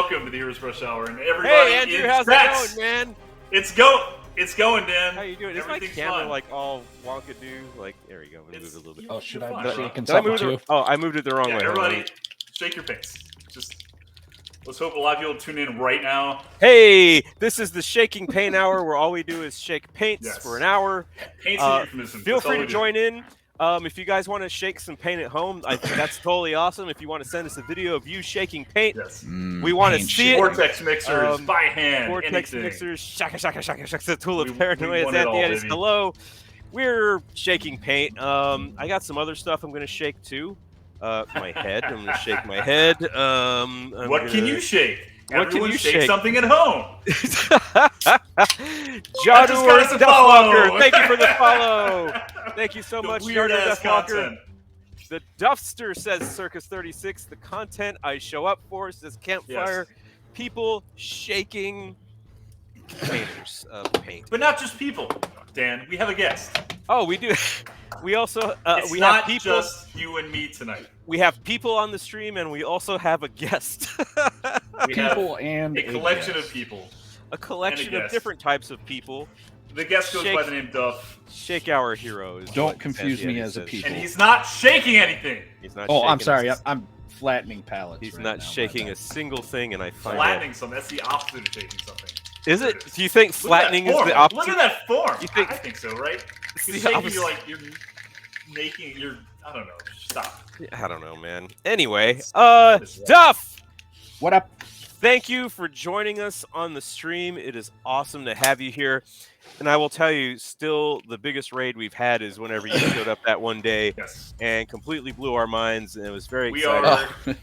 welcome to the Heroes Rush Hour, and everybody. Hey, Andrew, how's it going, man? It's going, Dan. How you doing? Is my camera like all wonkadoo? Like, there we go. Move it a little bit. Oh, should I fine, be shaking something too? I moved it the wrong way. Everybody, shake your pants. Just let's hope a lot of people tune in right now. Hey, this is the Shaking Paint Hour, where all we do is shake paints for an hour. Paint's an euphemism. Feel free to join in. If you guys want to shake some paint at home, I think that's totally awesome. If you want to send us a video of you shaking paint, we want to see it. Vortex mixers, by hand, Vortex anything. mixers, shaka, shaka, shaka, shaka, the tool of paranoia is at the end. It's hello. We're shaking paint. I got some other stuff I'm going to shake, too. My head. I'm going to shake my head. What can you shake? Everyone shake shake something at home. Jadu Duffwalker, thank you for the follow. Thank you so much, Jadu Duffwalker. The Duffster says Circus 36. The content I show up for says Campfire. People shaking containers of paint. But not just people, Dan. We have a guest. Oh, we do. We also it's we not have people. Just you and me tonight. We have people on the stream, and we also have a guest. We people have and a collection of people. A collection of different types of people. The guest goes by the name Duff. Shake our heroes. Don't confuse me as a people. And he's not shaking anything. He's not. Oh, I'm sorry. I'm flattening pallets. He's not shaking a single thing, and I find flattening something. That's the opposite of shaking something. Is it? Do you think flattening is the opposite? Look at that form. You think, I think so, right? It's shaking, you're like you're making. I don't know. Stop. I don't know, man. Anyway, Duff. What up? Thank you for joining us on the stream. It is awesome to have you here. And I will tell you, still the biggest raid we've had is whenever you showed up that one day and completely blew our minds. And it was very exciting. We are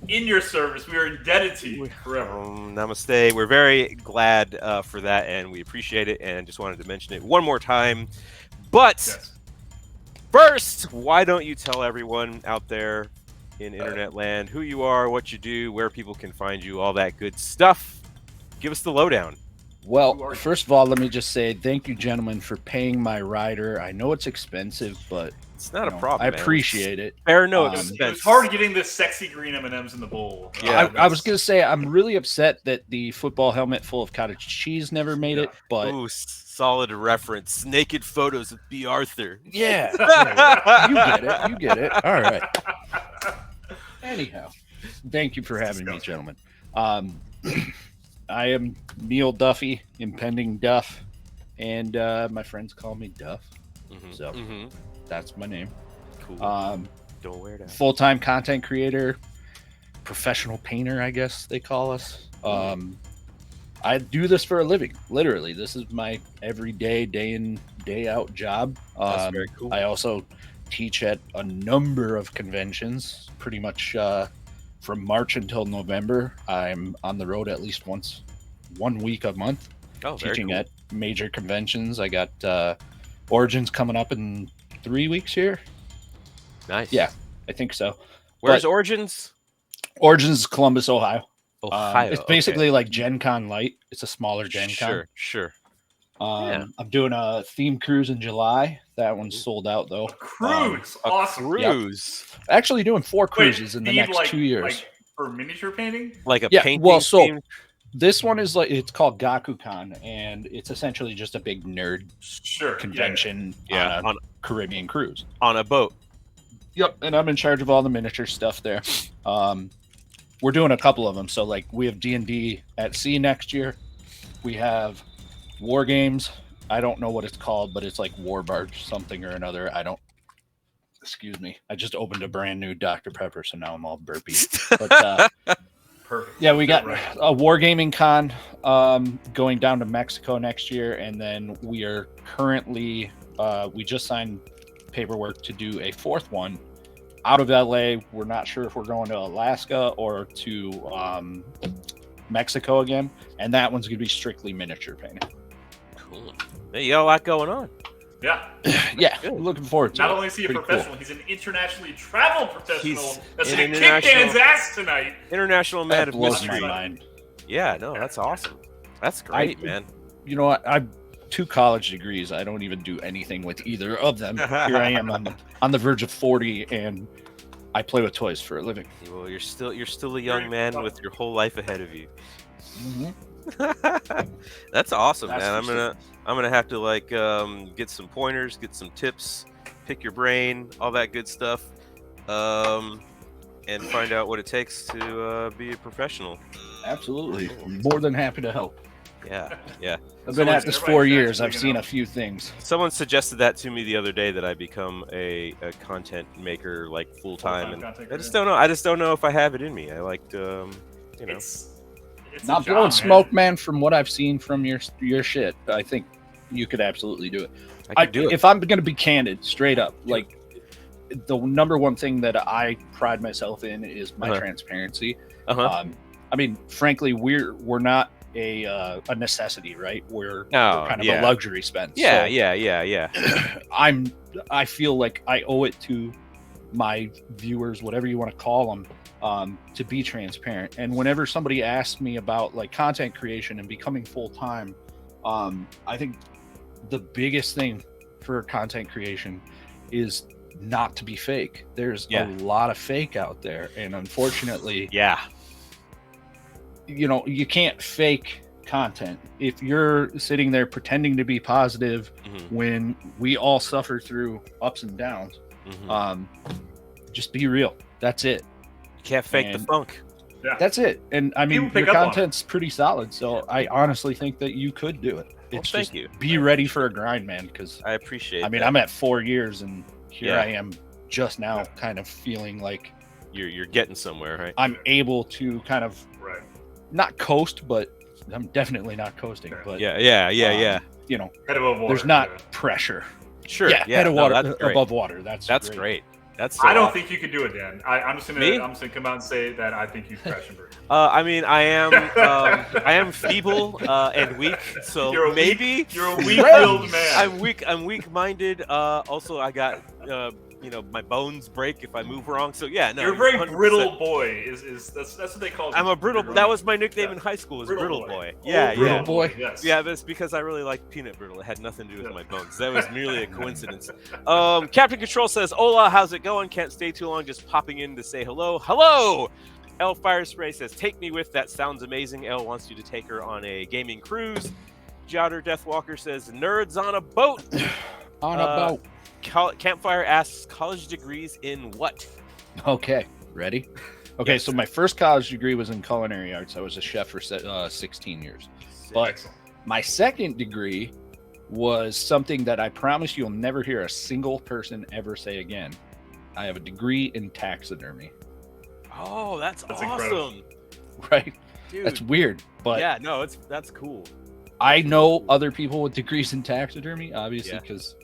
in your service. We are indebted to you forever. Namaste. We're very glad for that, and we appreciate it. And just wanted to mention it one more time. But first, why don't you tell everyone out there in internet land who you are, what you do, where people can find you, all that good stuff. Give us the lowdown. Well, first of all, let me just say thank you, gentlemen, for paying my rider. I know it's expensive, but it's not a problem. I appreciate it. Fair no expense. It was hard getting the sexy green M&Ms in the bowl. Yeah, I was gonna say I'm really upset that the football helmet full of cottage cheese never made it. But ooh, solid reference. Naked photos of B. Arthur. Yeah, you get it. You get it. All right. Anyhow, thank you for having me, gentlemen. I am Neil Duffy, Impending Duff, and my friends call me Duff. So that's my name. Cool. Don't wear that. Full-time content creator, professional painter, I guess they call us. I do this for a living. Literally, this is my everyday, day in, day out job. That's very cool. I also teach at a number of conventions, pretty much from March until November. I'm on the road at least 1 week a month, teaching at major conventions. I got Origins coming up in 3 weeks here. Nice. Yeah, I think so. Where's Origins? Origins is Columbus, Ohio. Ohio. It's basically like Gen Con Light. It's a smaller Gen Con. Sure. I'm doing a theme cruise in July. That one's sold out though. Cruise, awesome. Cruise. Yep. Actually, doing 4 cruises in the next 2 years. Like for miniature painting, like a painting. Well, so theme? This one is like it's called GakuCon, and it's essentially just a big nerd convention on a Caribbean cruise on a boat. Yep, and I'm in charge of all the miniature stuff there. We're doing a couple of them. So like we have D&D at sea next year. We have War Games. I don't know what it's called, but it's like War Barge something or another. Excuse me. I just opened a brand new Dr. Pepper, so now I'm all burpy. But perfect. Yeah, we got a Wargaming Con going down to Mexico next year, and then we are currently we just signed paperwork to do a 4th one out of LA. We're not sure if we're going to Alaska or to Mexico again, and that one's going to be strictly miniature painting. Cool. Hey, you got a lot going on. Yeah. Yeah, looking forward to it. Not only is he a professional, he's an internationally traveled professional that's going to international- kick Dan's ass tonight. International man of blows mystery. my mind. Yeah, no, that's awesome. That's great, man. You know what? I've 2 college degrees. I don't even do anything with either of them. Here I am on the verge of 40, and I play with toys for a living. Well, you're still a young man with your whole life ahead of you. That's awesome, That's man. I'm gonna have to like get some pointers, get some tips, pick your brain, all that good stuff, and find out what it takes to be a professional. Absolutely, more than happy to help. Yeah. I've been at this 4 years. I've seen a few things. Someone suggested that to me the other day, that I become a content maker like full time, and I just don't know. I just don't know if I have it in me. I like to, It's not job, blowing smoke, man. From what I've seen from your shit, I think you could absolutely do it. I could do it. If I'm gonna be candid, straight up, like the number one thing that I pride myself in is my transparency. I mean, frankly, we're not a necessity, right? We're kind of a luxury spend. Yeah, so I feel like I owe it to my viewers, whatever you want to call them, to be transparent. And whenever somebody asks me about like content creation and becoming full-time, I think the biggest thing for content creation is not to be fake. There's a lot of fake out there, and unfortunately, you can't fake content. If you're sitting there pretending to be positive when we all suffer through ups and downs, just be real. That's it. You can't fake the funk. Yeah. That's it. And I mean, your content's pretty solid, so I honestly think that you could do it. It's thank you. Be ready for a grind, man, because I appreciate that. I'm at 4 years, and here I am just now kind of feeling like you're getting somewhere, right? I'm able to kind of not coast, but I'm definitely not coasting. But yeah. Head above water, there's not pressure. Sure. Head of water above water. That's great. That's I don't think you could do it, Dan. I'm just gonna come out and say that I think you crash and burn. I mean, I am feeble and weak, so you're a weak-willed man. I'm weak-minded. Also, I got my bones break if I move wrong. So yeah, no. You're a very 100%. Brittle boy. That's what they call. I'm a brittle. That was my nickname in high school. Was brittle boy. Yeah, brittle boy. Yes. Yeah, that's because I really like peanut brittle. It had nothing to do with my bones. That was merely a coincidence. Captain Control says, "Hola, how's it going? Can't stay too long. Just popping in to say hello. Hello." L Fire Spray says, "Take me with. That sounds amazing." L wants you to take her on a gaming cruise. Jouter Deathwalker says, "Nerds on a boat." On a boat. Campfire asks, college degrees in what? Okay, ready? Okay, so my first college degree was in culinary arts. I was a chef for 16 years. But my second degree was something that I promise you'll never hear a single person ever say again. I have a degree in taxidermy. Oh, that's awesome. Incredible. Right? Dude. That's weird, but yeah, no, that's cool. I know other people with degrees in taxidermy, obviously, because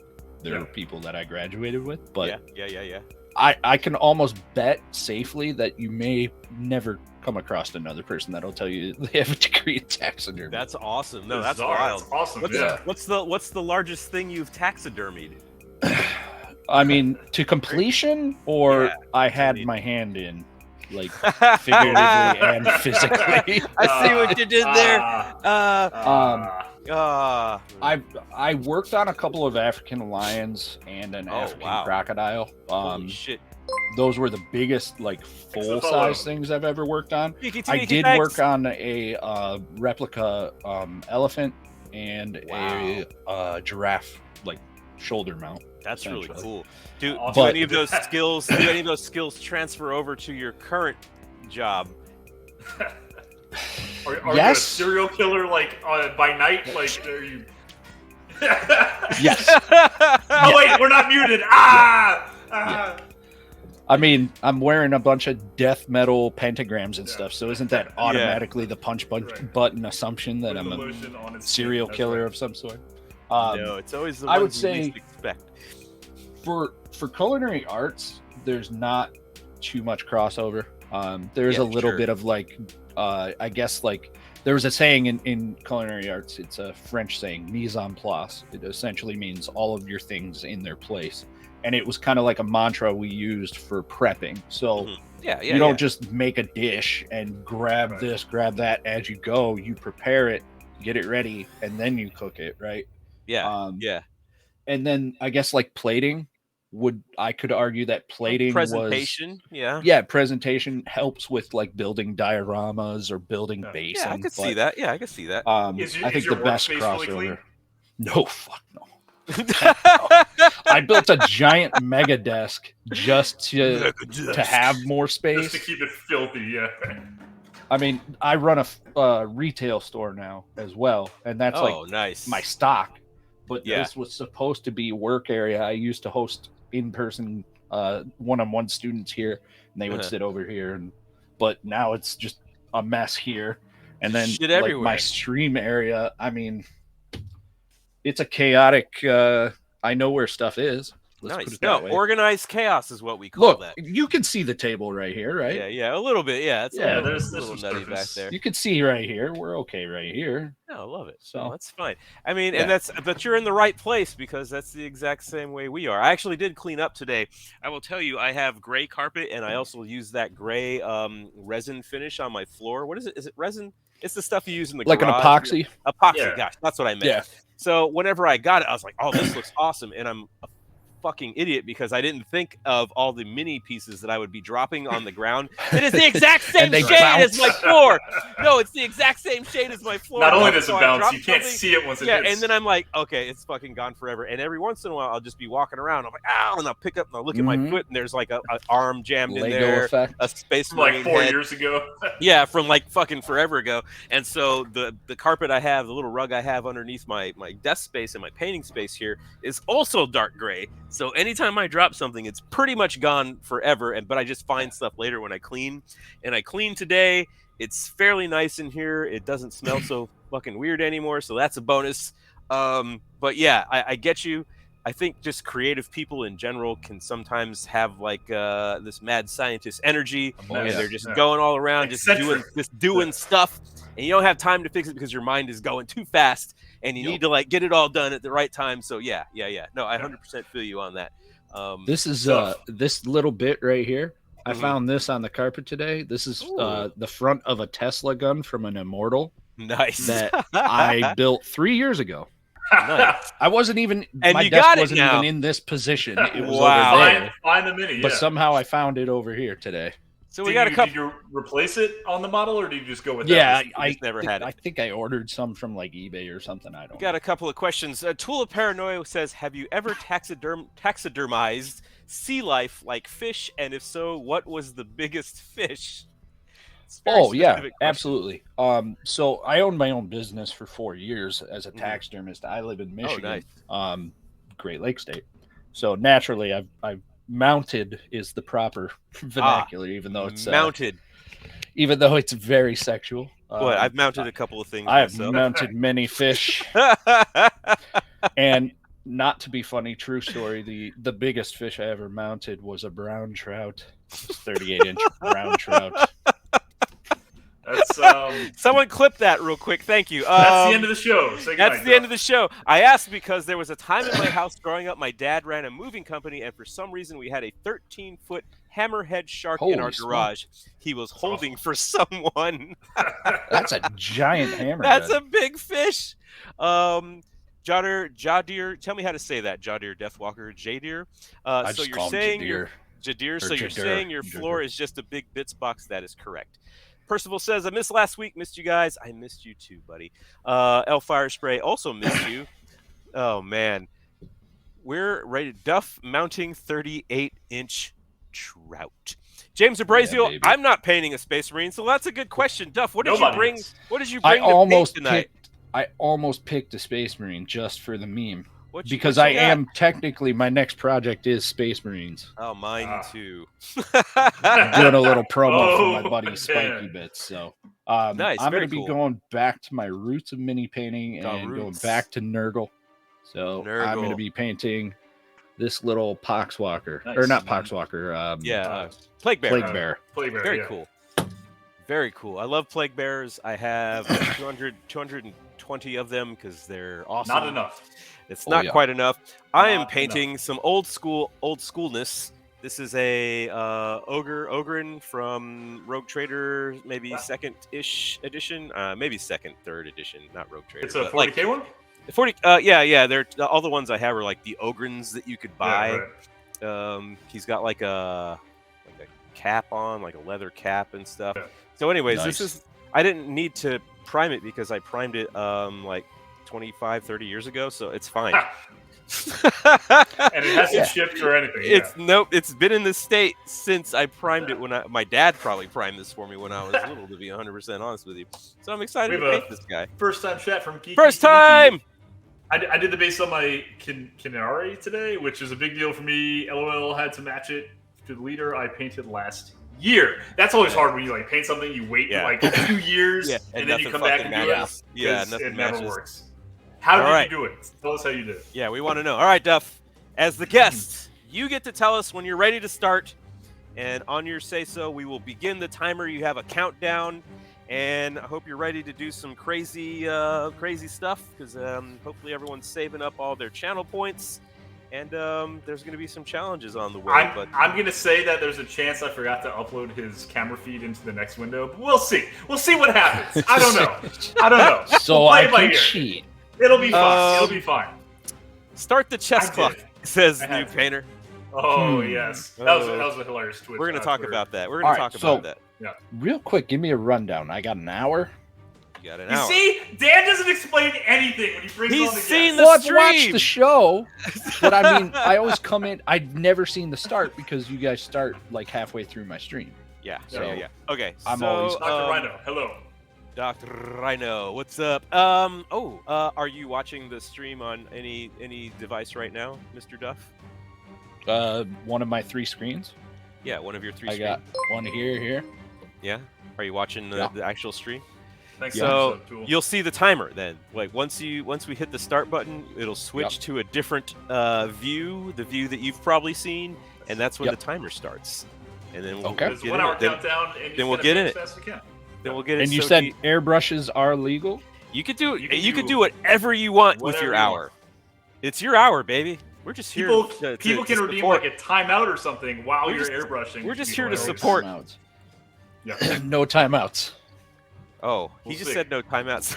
there are people that I graduated with, but yeah. I can almost bet safely that you may never come across another person that'll tell you they have a degree in taxidermy. That's awesome. No, that's wild. That's awesome. What's the largest thing you've taxidermied? I mean, to completion, or I had my hand in, like figuratively and physically. I see what you did there. I worked on a couple of African lions and an African crocodile. Holy shit. Those were the biggest, like, full-size things I've ever worked on. I did work on a replica elephant and a giraffe, like, shoulder mount. That's really cool. Do any of those skills transfer over to your current job? Are you a serial killer, like, by night? Like, are you? Yes. Oh wait, we're not muted. Yeah. I mean, I'm wearing a bunch of death metal pentagrams and stuff, so isn't that automatically the punch button assumption that I'm a serial killer of some sort? No, it's always the I ones would you say least expect. For culinary arts, there's not too much crossover. There's a little bit of, like, I guess, like, there was a saying in culinary arts. It's a French saying, mise en place. It essentially means all of your things in their place. And it was kind of like a mantra we used for prepping. So you don't just make a dish and grab this, grab that as you go. You prepare it, get it ready, and then you cook it, right? Yeah. And then I guess, like, plating, I could argue that plating presentation, presentation helps with like building dioramas or building basing. Yeah, I could see that. Yeah, I could see that. I Is think your the best workspace crossover. fully clean? No, fuck no. I built a giant mega desk just to have more space. Just to keep it filthy, yeah. I mean, I run a retail store now as well, and that's nice. my stock. But Yeah. this was supposed to be work area. I used to host in-person one-on-one students here, and they would sit over here. But now it's just a mess here. And then Shit like, everywhere. my stream area, I mean, it's a chaotic. I know where stuff is. Let's put it that way. Organized chaos is what we call that. You can see the table right here, right? Yeah, a little bit. Yeah, it's there's a little nutty back there. You can see right here. We're okay right here. No, I love it. So that's fine. I mean, but you're in the right place because that's the exact same way we are. I actually did clean up today. I will tell you, I have gray carpet, and I also use that gray resin finish on my floor. What is it? Is it resin? It's the stuff you use in the like garage. An epoxy. Epoxy, gosh, that's what I meant. Yeah. So whenever I got it, I was like, "Oh, this looks awesome," and I'm a fucking idiot because I didn't think of all the mini pieces that I would be dropping on the ground. It is the exact same shade as my floor. No, it's the exact same shade as my floor. Not only does it bounce, you can't see it once it hits. And then I'm like, okay, it's fucking gone forever. And every once in a while, I'll just be walking around. I'm like, ow, and I'll pick up and I'll look at my foot, and there's like an arm jammed in there. Effect. A space from like 4 years ago. Yeah, from like fucking forever ago. And so the carpet I have, the little rug I have underneath my desk space and my painting space here is also dark gray. So anytime I drop something, it's pretty much gone forever. But I just find stuff later when I clean. And I cleaned today. It's fairly nice in here. It doesn't smell so fucking weird anymore. So that's a bonus. But yeah, I get you. I think just creative people in general can sometimes have like this mad scientist energy, and they're just going all around, just doing stuff, and you don't have time to fix it because your mind is going too fast, and you need to like get it all done at the right time. So yeah. No, I 100% feel you on that. This is this little bit right here. I found this on the carpet today. This is the front of a Tesla gun from an Immortal. Nice. That I built 3 years ago. Nice. I wasn't even. And my you desk got it wasn't now. even in this position. It was Wow. over there. Find the mini. But somehow I found it over here today. So we got a couple. Did you replace it on the model, or did you just go with Yeah, that? I never had it. I think I ordered some from like eBay or something. I don't. We got a couple of questions. Tool of Paranoia says, "Have you ever taxidermized sea life like fish? And if so, what was the biggest fish?" Oh yeah, absolutely. So I owned my own business for 4 years as a taxidermist. I live in Michigan, Great Lakes State. So naturally, I've mounted is the proper vernacular, even though it's mounted, even though it's very sexual. What I've mounted a couple of things. I have mounted many fish, and not to be funny, true story. The biggest fish I ever mounted was a brown trout, 38-inch brown trout. That's someone clip that real quick. Thank you. That's the end of the show. That's the end of the show. I asked because there was a time in my house growing up, my dad ran a moving company, and for some reason we had a 13-foot hammerhead shark in our garage. He was holding for someone. That's a giant hammerhead. That's a big fish. Jadir, tell me how to say that. Jadir Deathwalker, Jadir. So you're saying Jadir. So you're saying your floor is just a big bits box. That is correct. Percival says, I missed last week. Missed you guys. I missed you too, buddy. El Fire Spray also missed you. Oh, man. We're ready. Duff mounting 38-inch trout. James Abrazio, baby. I'm not painting a Space Marine, so that's a good question. Duff, what did you bring? What did you bring I to paint tonight? I almost picked a Space Marine just for the meme. Because I am technically, my next project is Space Marines. Oh, mine too. I'm doing a little promo for my buddy Spiky Bits. So nice, I'm going to be going back to my roots of mini painting and going back to Nurgle. So I'm going to be painting this little Poxwalker. Nice. Or not Poxwalker. Plague Bear. Plague Bear. Very cool. Very cool. I love Plague Bears. I have 220 of them because they're awesome. Not enough. It's not quite enough. I am painting some old schoolness. This is a Ogren from Rogue Trader, maybe second-ish edition, maybe second, third edition, not Rogue Trader. It's a 40K one? 40. They're all the ones I have are like the Ogrens that you could buy. Yeah, right. He's got like a cap on, like a leather cap and stuff. Yeah. So, anyways, Nice. I didn't need to prime it because I primed it like 25, 30 years ago, so it's fine. And it hasn't shipped or anything. Nope. It's been in this state since I primed it when my dad probably primed this for me when I was little. To be 100% honest with you, so I'm excited to paint this guy. First time chat from Geeky. First time. I did the base on my Kinari today, which is a big deal for me. LOL had to match it to the leader I painted last year. That's always hard when you like paint something. You wait like 2 years, and then you come back and do it. Yeah, nothing it never matches. works. How did you do it? Tell us how you did it. Yeah, we want to know. All right, Duff. As the guest, you get to tell us when you're ready to start. And on your say-so, we will begin the timer. You have a countdown. And I hope you're ready to do some crazy stuff. Because hopefully everyone's saving up all their channel points. And there's going to be some challenges on the way. I'm going to say that there's a chance I forgot to upload his camera feed into the next window. But we'll see. We'll see what happens. I don't know. So we'll I can cheat. It'll be fine. It'll be fine. Start the chess clock, says New Painter. Oh, yes. That was a hilarious twist. We're going to talk about that. We're going to talk about that. Yeah. Real quick, give me a rundown. I got an hour. You got an hour. See? Dan doesn't explain anything when he brings on the guests. He's seen the Well, I've stream. watched the show, but I mean, I always come in. I've never seen the start because you guys start like halfway through my stream. Yeah. So Yeah. Okay. I'm so, always Dr. Rhino, hello. Dr. Rhino, what's up? Are you watching the stream on any device right now, Mr. Duff? One of my 3 screens. Yeah, one of your 3 I screens. got one here. Yeah. Are you watching the actual stream? Thanks. So you'll see the timer then. Like once we hit the start button, it'll switch to a different view, the view that you've probably seen, and that's when the timer starts. And then we'll get There's 1 hour countdown, and then we'll get in it. Then we'll get it. And you said airbrushes are legal? You could do whatever you want with your hour. It's your hour, baby. We're just here. People can redeem like a timeout or something while you're airbrushing. We're just here to support. Yeah. No timeouts. Oh, he just said no timeouts.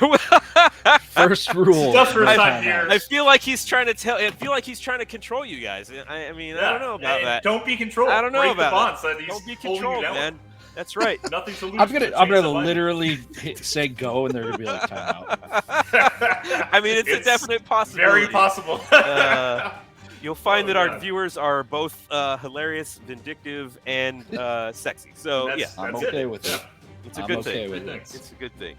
First rule. I feel like he's trying to tell. I feel like he's trying to control you guys. I mean, I don't know about that. Don't be controlled. I don't know about that. Don't be controlled, man. That's right. Nothing to lose. I'm gonna literally say go, and they're gonna be like timeout. I mean, it's a definite possibility. Very possible. You'll find that our viewers are both hilarious, vindictive, and sexy. So I'm okay with it. It's a good thing. It's a good thing.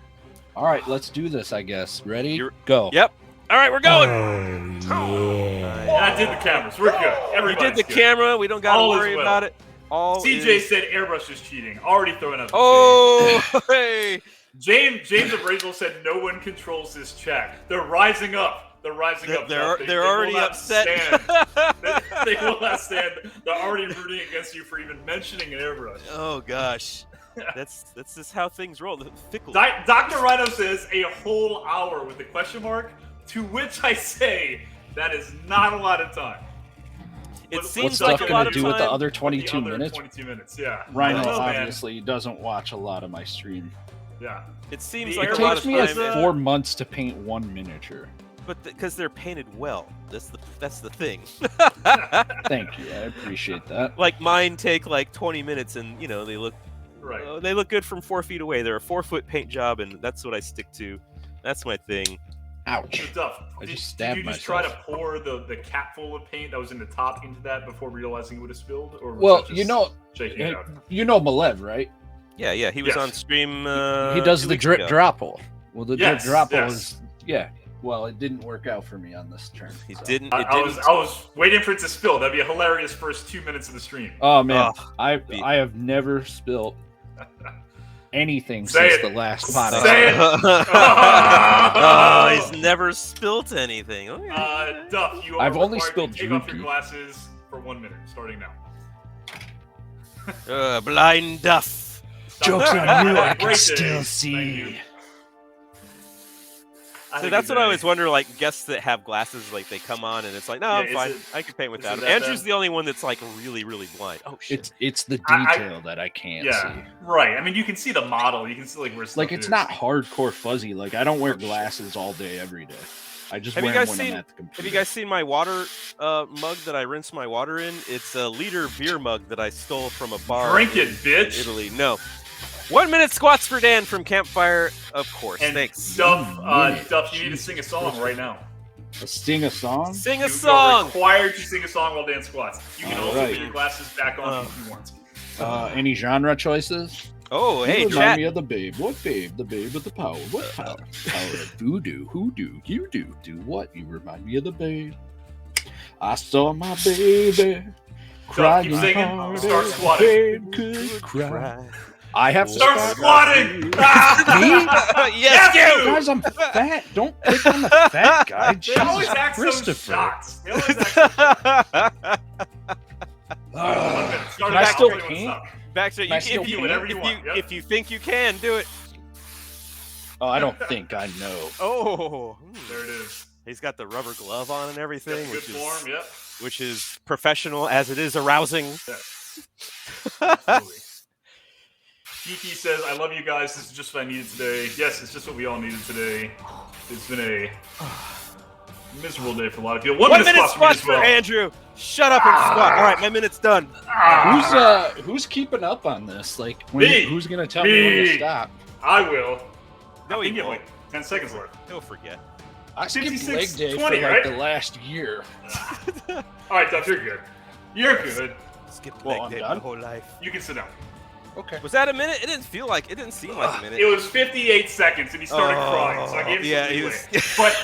All right, let's do this. I guess. Ready? Go. Yep. All right, we're going. And I did the cameras. We're good. Everybody did the camera. We don't got to worry about it. CJ said airbrush is cheating. Already throwing up. Hey. James of Rachel said no one controls this chat. They're rising up. They're rising up. They're already upset. They will not stand. They're already rooting against you for even mentioning an airbrush. Oh gosh. That's just how things roll. Fickle. Dr. Rhino says a whole hour with a question mark, to which I say that is not a lot of time. It seems What's like Duff a lot gonna of do time. with the other 22 minutes? 22 minutes, yeah. Rhino obviously doesn't watch a lot of my stream. Yeah. It seems It like a lot of takes time. me 4 months to paint 1 miniature. But because they're painted well, that's the thing. Thank you, I appreciate that. Like mine take like 20 minutes, and they look they look good from 4 feet away. They're a 4-foot paint job, and that's what I stick to. That's my thing. Ouch! Duff, I just did stabbed you just myself. try to pour the cap full of paint that was in the top into that before realizing it would have spilled, or was Well, that just shaking it out? you know Malev, right? Yeah, he was on stream. He does 2 the weeks drip ago. dropple. Well, the drip dropple yes. is Well, it didn't work out for me on this turn. He so. didn't. I was waiting for it to spill. That'd be a hilarious first 2 minutes of the stream. Oh man, I have never spilled anything since the last podcast. Say it. He's never spilt anything. Okay. Duff, you are I've only required spilled to take off your droopy. glasses for 1 minute, starting now. Blind Duff. Joke's on you, I can Great still day. Thank see. you. So that's what I always wonder, like guests that have glasses, like they come on and it's like, no, I'm fine. I can paint without them. Andrew's the only one that's like really, really blind. Oh shit! It's the detail that I can't see. Right. I mean, you can see the model. You can see like where. Like it's not hardcore fuzzy. Like I don't wear glasses all day, every day. I just Have wear you guys them when seen? I'm at the computer. Have you guys seen my water mug that I rinse my water in? It's a liter beer mug that I stole from a bar. Drink it, in bitch. Italy. No. 1 minute squats for Dan from Campfire. Of course. And Thanks. Duff, you need to sing a song right now. Sing a song? Sing a You're song. required to sing a song while Dan squats. You can also Alright. put your glasses back on if you want. Any genre choices? Oh, hey, you remind chat. me of the babe. What babe? The babe with the power. What power? Power of voodoo. Who do? You do. Do what? You remind me of the babe. I saw my baby crying keep singing. hard. Start squatting. Babe could cry. I have to Start squatting! Ah! Me? Yes, you. Guys, I'm fat. Don't pick on the fat guy. They always Jesus act so Christopher. shots. They always act so shots. Can I still paint? Baxter, Can I still if, you, paint? Whatever you want, yep. if you think you can, do it. Oh, I don't think I know. Oh, There it is. he's got the rubber glove on and everything, Good form, yep. which is professional as it is arousing. Absolutely. Geeky says, I love you guys. This is just what I needed today. Yes, it's just what we all needed today. It's been a miserable day for a lot of people. 1 minute minute squat squats for Andrew. Shut up and squat. All right, my minute's done. Who's keeping up on this? Like, who's gonna tell me when to stop? I will. No, I think he you have won't. like 10 seconds left. He'll forget. I skipped 56, leg day 20, for like right? the last year. All right, Duff, you're good. You're good. Skipped Well, leg I'm day done. my whole life. You can sit down. Okay. Was that a minute? It didn't seem like a minute. It was 58 seconds, and he started crying, so I gave him some leeway. But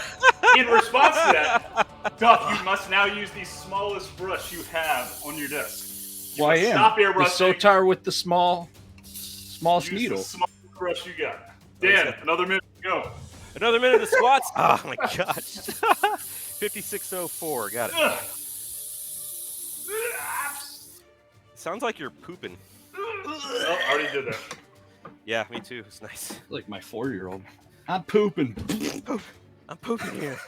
in response to that, Duff, you must now use the smallest brush you have on your desk. Well, I am. Stop The airbrushing. Sotar with the smallest Use needle. the smallest brush you got. Dan, another minute to go. Another minute of squats. Oh my gosh. 56:04. Got it. Ugh. Sounds like you're pooping. Oh, I already did that. Yeah, me too. It's nice. Like my 4-year-old. I'm pooping. I'm pooping here.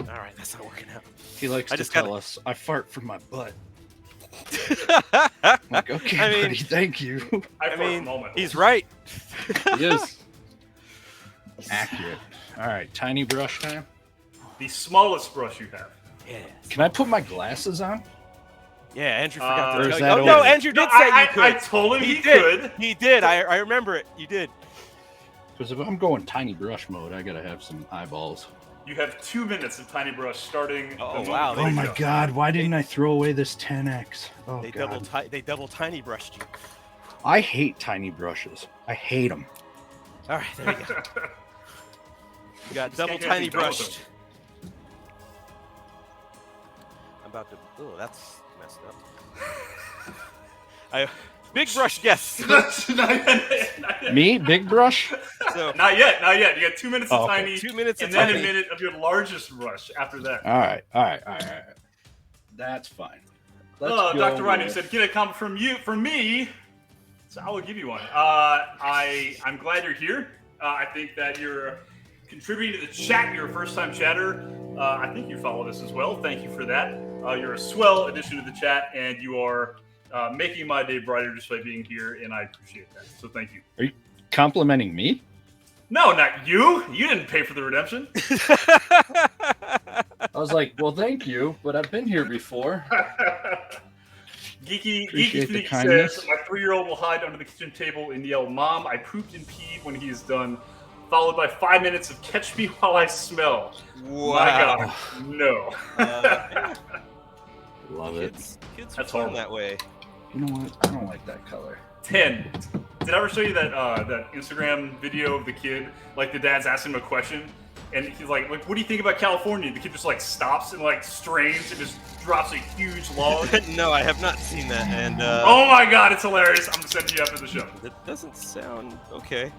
All right, that's not working out. He likes I to just tell gotta- us, I fart from my butt. I'm like, okay, I mean- buddy, thank you. I I fart mean, from all my he's holes. right. He is accurate. All right, tiny brush time. The smallest brush you have. Yes. Can I put my glasses on? Yeah, Andrew forgot Or to is tell that you. Oh, no, over? Andrew did No, say I you could. I told him he did. could. He did. I remember it. You did. Because if I'm going tiny brush mode, I gotta have some eyeballs. You have 2 minutes of tiny brush starting. Oh, the moment wow, you there Oh you my go. god, why didn't I throw away this 10x? Oh They god. double tiny brushed you. I hate tiny brushes. I hate them. All right, there you go. You got Just double can't get tiny anything done with brushed. I'm about to. Oh, that's messed up. Big brush guess. not yet. Me, big brush? So Not yet. Not yet. You got 2 minutes of Oh, okay. tiny, 2 minutes and of then tiny. a minute of your largest brush after that. All right. That's fine. Let's go Dr. Ryan with- said, "Get a comment from me." So I will give you one. I'm glad you're here. I think that you're contributing to the chat. You're a first-time chatter. I think you follow this as well. Thank you for that. You're a swell addition to the chat, and you are making my day brighter just by being here, and I appreciate that. So thank you. Are you complimenting me? No, not you. You didn't pay for the redemption. I was like, well, thank you, but I've been here before. Geeky Appreciate the Sneak kindness. says, my 3-year-old will hide under the kitchen table and yell, "Mom, I pooped and peed" when he is done, followed by 5 minutes of "Catch me while I smell." wow. My God, no. Love it. Kids That's are fun horrible. that way. You know what? I don't like that color. 10. Did I ever show you that that Instagram video of the kid? Like the dad's asking him a question, and he's like, "What do you think about California?" The kid just like stops and like strains and just drops a huge log. No, I have not seen that, and Oh my God, it's hilarious! I'm gonna send you after the show. that doesn't sound okay.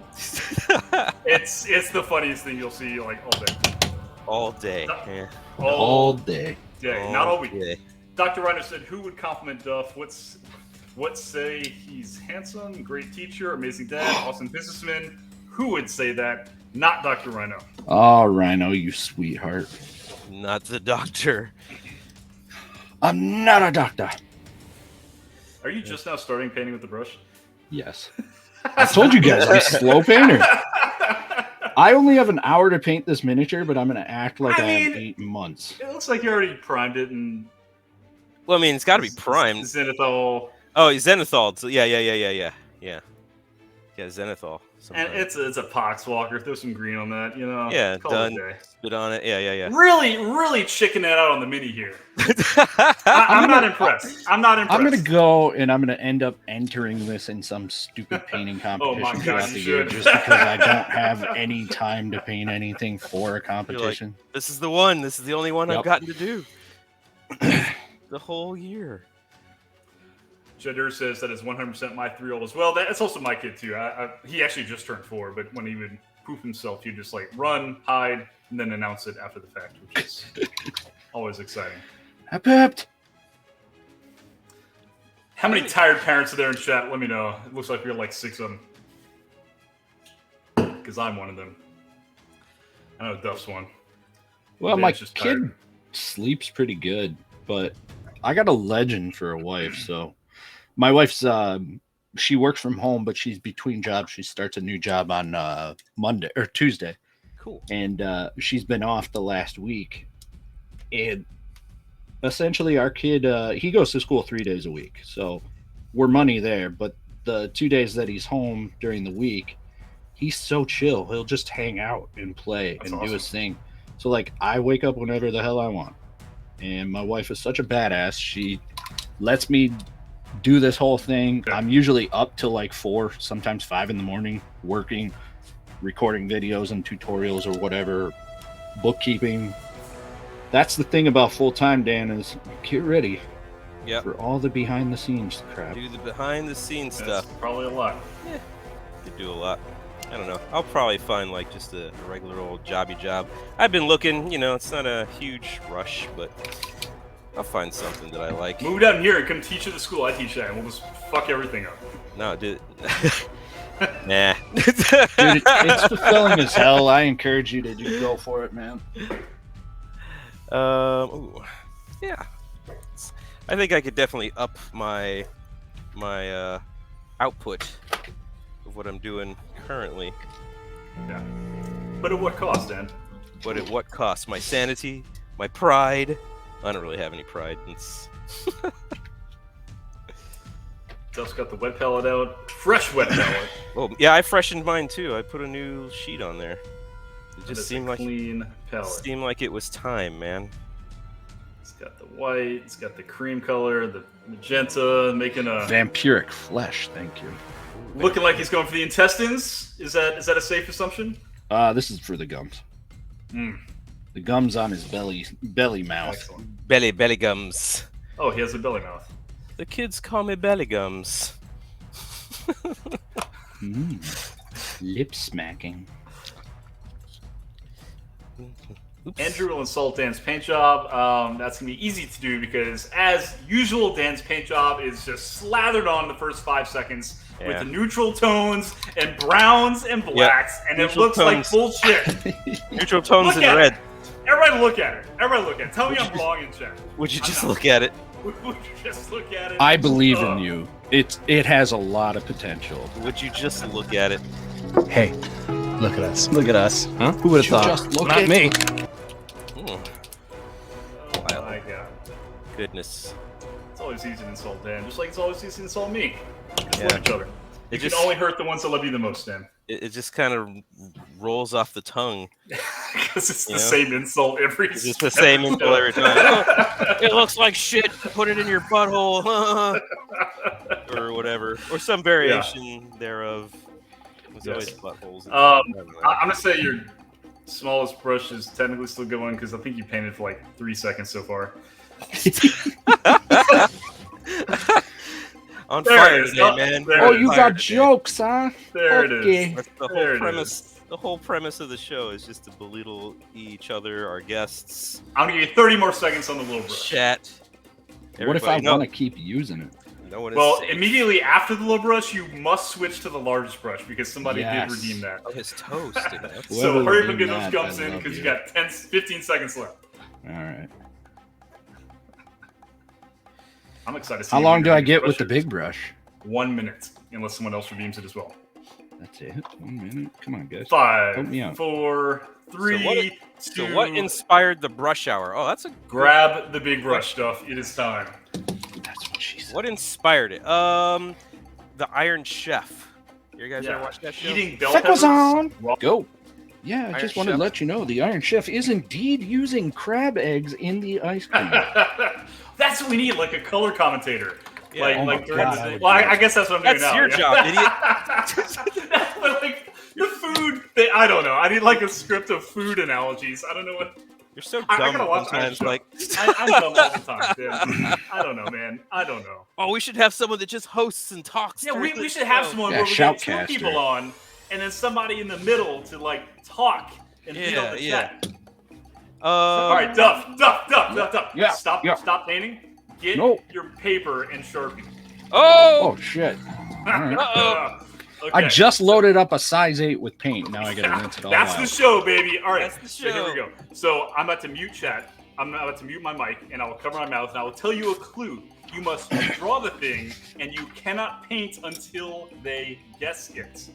It's the funniest thing you'll see like all day. All day. Yeah. All day. day, not all week. day. Dr. Reiner said, "Who would compliment Duff? What say he's handsome, great teacher, amazing dad, awesome businessman? Who would say that? Not Dr. Rhino." Oh, Rhino, you sweetheart. Not the doctor. I'm not a doctor. Are you just now starting painting with the brush? Yes. I told you guys, I'm a slow painter. I only have an hour to paint this miniature, but I'm going to act like I have 8 months. It looks like you already primed it and. Well, I mean, it's got to be primed. Zenithal. Oh, Zenithal. So, yeah. Yeah, Zenithal. And it's a Poxwalker. Throw some green on that, Yeah, call done. it a day. Spit on it. Yeah. Really chicking that out on the mini here. I'm not impressed. I'm going to go and I'm going to end up entering this in some stupid painting competition throughout the year just because I don't have any time to paint anything for a competition. Like, this is the one. This is the only one I've gotten to do. The whole year. Jadur says that is 100% my 3-year-old as well. That's also my kid too. He actually just turned 4, but when he would poof himself, he'd just like run, hide, and then announce it after the fact, which is always exciting. I pooped. How many tired parents are there in chat? Let me know. It looks like you're like 6 of them. Because I'm one of them. I know Duff's one. Well, my kid sleeps pretty good, but I got a legend for a wife, so my wife's she works from home, but she's between jobs. She starts a new job on Monday or Tuesday. Cool. And she's been off the last week. And essentially our kid, he goes to school 3 days a week. So we're money there. But the 2 days that he's home during the week, he's so chill. He'll just hang out and play do his thing. So like I wake up whenever the hell I want. And my wife is such a badass. She lets me do this whole thing. Yeah. I'm usually up till like 4, sometimes 5 in the morning, working, recording videos and tutorials or whatever, bookkeeping. That's the thing about full-time, Dan, is get ready for all the behind-the-scenes crap. Do the behind-the-scenes stuff. Probably a lot. Yeah, could do a lot. I don't know. I'll probably find like just a regular old jobby job. I've been looking, it's not a huge rush, but I'll find something that I like. Move down here and come teach at the school I teach at, and we'll just fuck everything up. No, dude. Nah. Dude, it's fulfilling as hell. I encourage you to just go for it, man. Yeah. I think I could definitely up my output of what I'm doing currently. Yeah. But at what cost, Dan? But at what cost? My sanity, my pride. I don't really have any pride. It's Duff's got the wet palette out. Fresh wet palette. Oh, yeah, I freshened mine too. I put a new sheet on there. It just seemed like clean palette. Seemed like it was time, man. It's got the white, it's got the cream color, the magenta, making a vampiric flesh. Thank you. Looking like he's going for the intestines. Is that a safe assumption? This is for the gums. The gums on his belly mouth. Excellent. Belly gums. Oh, he has a belly mouth. The kids call me belly gums. Lip smacking. Oops. Andrew will insult Dan's paint job. That's going to be easy to do because, as usual, Dan's paint job is just slathered on in the first 5 seconds with the neutral tones and browns and blacks, and neutral it looks tones. like bullshit. Neutral tones Look in at red. it. Everybody look at it. Everybody look at it. Tell me I'm wrong in chat. Would you just look at it? Would you just look at it? I believe in you. It has a lot of potential. Would you just look at it? Hey, look at us. Look at us. Huh? Who would have thought? Just look Not at me. Oh my god. Goodness. It's always easy to insult Dan, just like it's always easy to insult me. Just Yeah. love each other. It You just can only hurt the ones that love you the most, Dan. it just kind of rolls off the tongue. Because it's the You know? same insult every It's just the same insult every time. Oh, it looks like shit. Put it in your butthole. Or whatever. Or some variation thereof. There's always buttholes. I'm going to say your smallest brush is technically still going because I think you painted for like 3 seconds so far. On There fire it is. today, Oh, man. there Oh, it you is. got jokes, huh? There it Okay. is. That's the There whole it premise. The whole premise of the show is just to belittle each other, our guests, I'm going to give you 30 more seconds on the little brush. chat. What if I everybody. want to keep using it? No one is Well, safe. immediately after the low brush, you must switch to the largest brush because somebody Yes. did redeem that. Oh, his toast. You know? So Whoever hurry up and redeemed get those that, gums I in love because you you. got 15 seconds left. All right. I'm excited to see How if long you do I redeem get brush with the yours. big brush? 1 minute, unless someone else redeems it as well. That's it. 1 minute. Come on, guys. 5, Help me out. 4, 3, 2. So what inspired the brush hour? Oh, that's a Grab the big brush stuff. It is time. That's what she said. What inspired it? The Iron Chef. You guys ever watch that show? Eating bell Feck was peppers. on. Go. Yeah, I Iron just wanted Chef. to let you know the Iron Chef is indeed using crab eggs in the ice cream. That's what we need, like a color commentator. Yeah. Like, Oh like my during God, the I day. would Well, do I guess that's what I'm doing That's now. your job, idiot. But like your food, I don't know. I need like a script of food analogies. I don't know what. You're so I dumb gotta watch sometimes. that show. Like, I'm dumb all the time, dude. I don't know, man. I don't know. oh, we should have someone that just hosts and talks. Yeah, during we the should have show. someone Yeah, where we get 2 shoutcaster. people on, and then somebody in the middle to like talk and lead on the chat. All right, Duff. Yeah, Stop yeah. painting. Get No. your paper and Sharpie. Oh, Oh shit! All right. Uh-oh. Okay. I just loaded up a size 8 with paint. Now I gotta rinse it all That's out. the show, baby. All right, That's the so here we show. go. So I'm about to mute chat. I'm about to mute my mic, and I will cover my mouth, and I will tell you a clue. You must draw the thing, and you cannot paint until they guess it.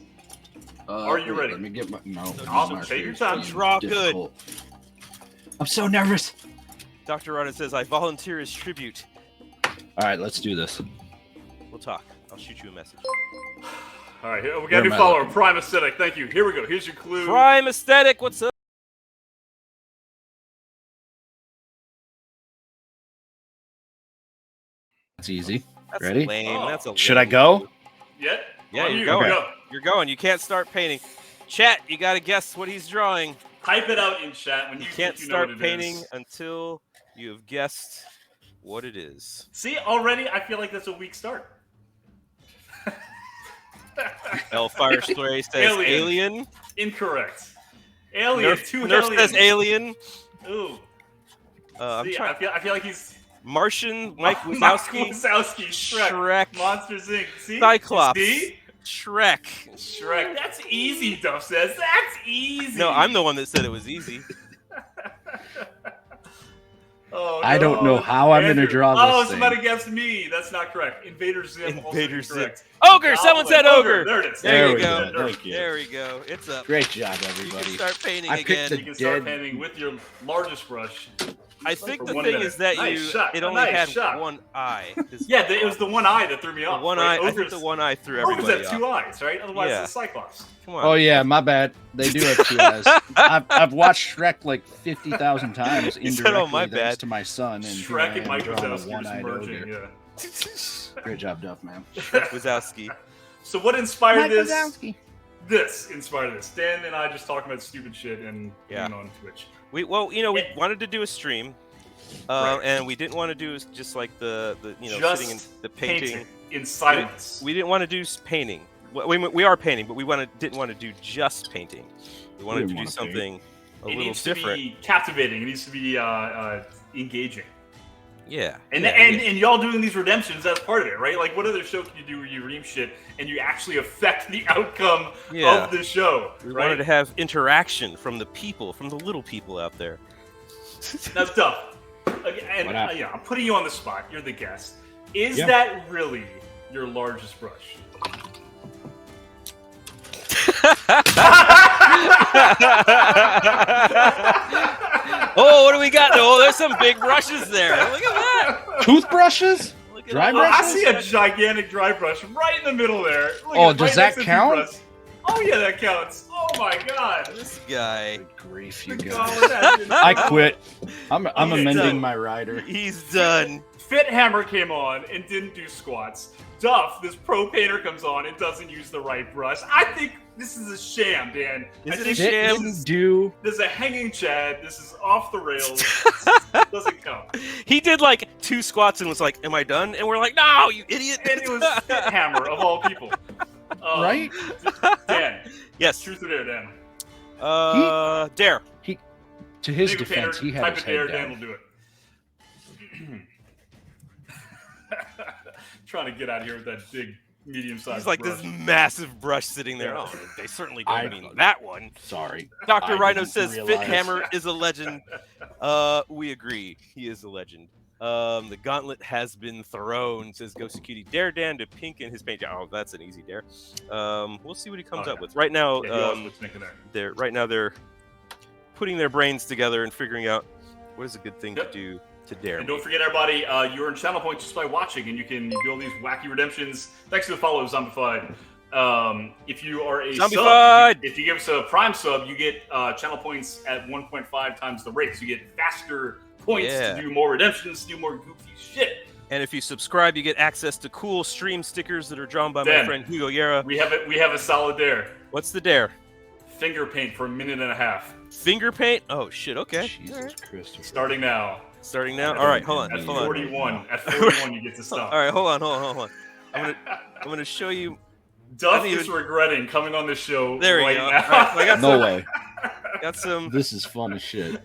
Are you ready? Let me get my Awesome. Take your time. Draw good. I'm so nervous. Dr. Ronan says, I volunteer as tribute. All right, let's do this. We'll talk. I'll shoot you a message. All right, here we Where got a new am I follower, looking? Prime Aesthetic. Thank you. Here we go. Here's your clue. Prime Aesthetic, what's up? That's easy. That's Ready? lame. Oh. That's a Should I lame go? clue. Yeah. Yeah, On you're you. going. Go. You're going. You can't start painting. Chat, you got to guess what he's drawing. Type it out in chat when You you can't think you start know what it painting is. until you have guessed what it is. See, already I feel like that's a weak start. El Firestray says Alien. alien. Incorrect. Alien. Nerf, 2 Nerf aliens. says alien. Ooh. I'm See, trying. I feel like he's Martian, Mike Mike Wazowski, Wazowski, Shrek, Shrek. Monsters Inc. See? Cyclops. See? Shrek. Shrek. That's easy, Duff says. That's easy. No, I'm the one that said it was easy. Oh, I don't know how I'm gonna Andrew. draw Oh, this somebody thing. guessed me. That's not correct. Invader Zim. Invader also Zim. incorrect. Ogre! Someone said ogre! There it is. There you we go. Thank you. There we go. It's up. Great job, You everybody. can start painting I again. picked You can start Dead. painting with your largest brush. I think for the 1 thing minute. is that Nice you shot. it only Nice had shot. one eye. Yeah, it was the one eye that threw me The off. one right? eye. I think the one eye threw Ogres everybody have off. 2 eyes, right? Otherwise, Yeah. it's a Cyclops. Come on. Oh yeah, my bad. They do have 2 eyes. I've watched Shrek like 50,000 times He said, indirectly "Oh, my thanks bad." to my son. And here Shrek I and am Mike drawing a Wazowski are one-eyed merging. ogre. Yeah. Great job, Duff, man. Wazowski. So what inspired Mike this? Wazowski. This inspired this. Dan and I just talking about stupid shit and Yeah. being on Twitch. We wanted to do a stream, Right. and we didn't want to do just like the Just sitting in the painting. Painting in silence. We didn't want to do painting. We are painting, but didn't want to do just painting. We wanted to didn't do wanna something a It little needs different. to be captivating. It needs to be engaging. Yeah. And yeah, and y'all doing these redemptions, that's part of it, right? Like, what other show can you do where you redeem shit and you actually affect the outcome Yeah. of the show, we right? wanted to have interaction from the people, from the little people out there. That's tough. And What happened? yeah, I'm putting you on the spot. You're the guest. Is Yeah. that really your largest brush? Oh, what do we got? Oh, there's some big brushes there. Look at that. Toothbrushes? Look at Dry all Oh, I brushes? see a gigantic dry brush right in the middle there. Look Oh, at it, does right that next to count? toothbrush. Oh yeah, that counts. Oh my god. this guy. Good grief, you The guys. collar has been- I quit. I'm Okay, amending done. my rider. He's done. Fit Hammer came on and didn't do squats. Duff, this pro painter, comes on and doesn't use the right brush. I think this is a sham, Dan. Is I it a think sham? This is, Do this is a hanging Chad. This is off the rails. Doesn't count. He did like 2 squats and was like, "Am I done?" And we're like, "No, you idiot!" And it was Fit Hammer of all people. right? Dan. Yes. Truth or dare, Dan. Dare. To his Big defense, painter, he had type his of dare, head Dan down. will do it. Trying to get out of here with that big, medium-sized He's like brush. this massive brush sitting there. Yeah. Oh, they certainly don't I- mean that one. Sorry. Dr. I Rhino didn't says Fit realize. Hammer is a legend. We agree. He is a legend. The gauntlet has been thrown, says Ghost Cutie. Dare Dan to pink in his paint job. Oh, that's an easy dare. We'll see what he comes up with. Right now, they're putting their brains together and figuring out what is a good thing to do to dare. And don't forget, everybody, you earn channel points just by watching, and you can do all these wacky redemptions. Thanks for the follow, Zombified. If you are a sub, if you give us a Prime sub, you get channel points at 1.5 times the rate. So you get faster points to do more redemptions, do more goofy shit. And if you subscribe, you get access to cool stream stickers that are drawn by my friend Hugo Yera. We have a solid dare. What's the dare? Finger paint for a minute and a half. Finger paint? Oh shit! Okay. Jesus Christ. Starting now. All right, hold on. At 41, you get to stop. All right, hold on. I'm gonna show you. Duff is regretting coming on this show there right now. Right, I got no way. Got some. This is fun as shit.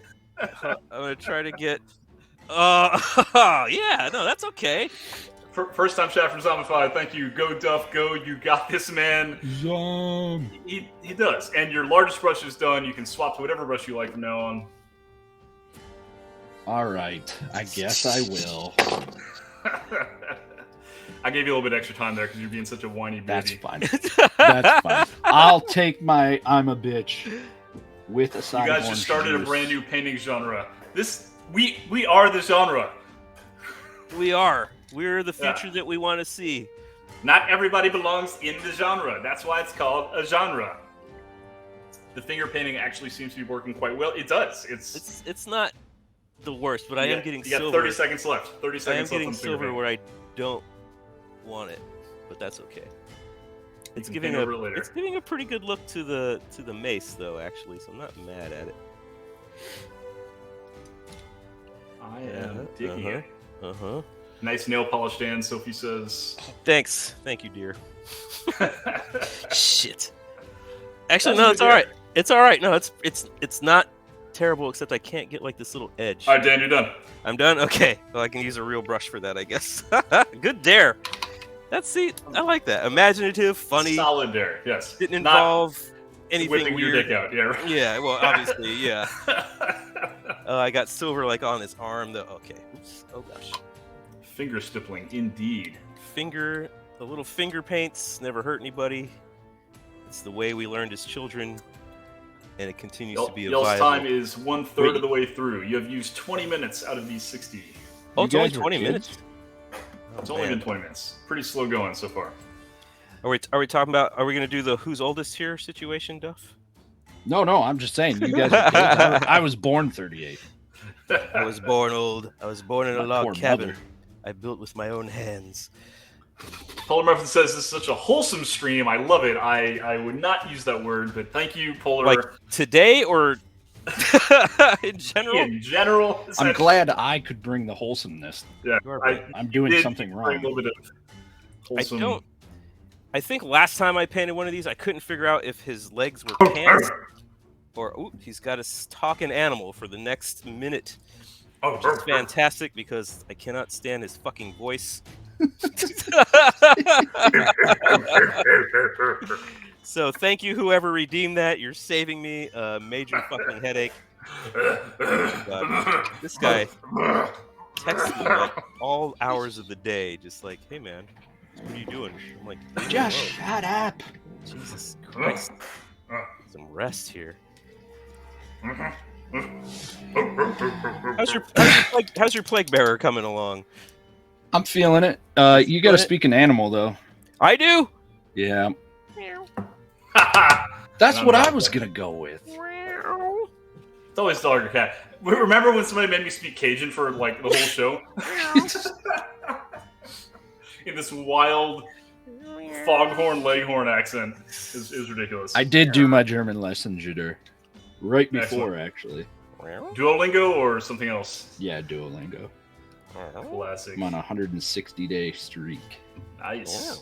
I'm gonna try to get. Yeah, no, that's okay. First time chat from Zombified. Thank you. Go Duff, go. You got this, man. He does. And your largest brush is done. You can swap to whatever brush you like from now on. All right. I guess I will. I gave you a little bit extra time there because you're being such a whiny baby. That's fine. I'll take my I'm a bitch with a side. You guys just started a brand new painting genre. We are the genre. We are. We're the future that we want to see. Not everybody belongs in the genre. That's why it's called a genre. The finger painting actually seems to be working quite well. It does. It's not the worst, but I am getting silver. You got 30 seconds left. 30 seconds left. I am getting silver where I don't want it, but that's okay. It's giving a pretty good look to the mace though, actually, so I'm not mad at it. I am digging it. Nice nail polish, Dan. Sophie says. Thanks. Thank you, dear. Shit. Actually, no, it's all right. It's all right. No, it's not terrible, except I can't get like this little edge. All right, Dan, you're done. I'm done? Okay. Well, I can use a real brush for that, I guess. Good dare. I like that. Imaginative, funny. Solid dare, yes. Didn't involve anything whipping weird. Your dick out, yeah. Right. Yeah, well, obviously, yeah. I got silver like on his arm, though. Okay. Oops. Oh, gosh. Finger stippling, indeed. The little finger paints never hurt anybody. It's the way we learned as children, and it continues to be a viable. Time is 1/3 of the way through. You have used 20 minutes out of these 60. Oh, it's only 20 minutes? It's only been 20 minutes. Pretty slow going so far. Are we talking about? Are we going to do the who's oldest here situation, Duff? No, I'm just saying. You guys are kids. I was born 38. I was born old. I was born in a log cabin. Mother. I built with my own hands. Polar Muffin says this is such a wholesome stream. I love it. I would not use that word, but thank you, Polar. Like today or in general? In general. I'm glad I could bring the wholesomeness. Yeah, I'm doing something wrong. A little bit of wholesome. I think last time I painted one of these, I couldn't figure out if his legs were pants or he's got a talking animal for the next minute. Which is fantastic because I cannot stand his fucking voice. So thank you, whoever redeemed that. You're saving me a major fucking headache. This guy texts me like all hours of the day, just like, "Hey man, what are you doing?" I'm like, "Just shut up." Jesus Christ, some rest here. How's your plague bearer coming along? I'm feeling it. You got to speak an animal though. I do. Yeah. That's what I was gonna go with. It's always dog or cat. Remember when somebody made me speak Cajun for like the whole show? In this wild foghorn leghorn accent is ridiculous. I did do my German lesson, Juder. Right before, actually. Duolingo or something else? Yeah, Duolingo. Classic. I'm on a 160-day streak. Nice.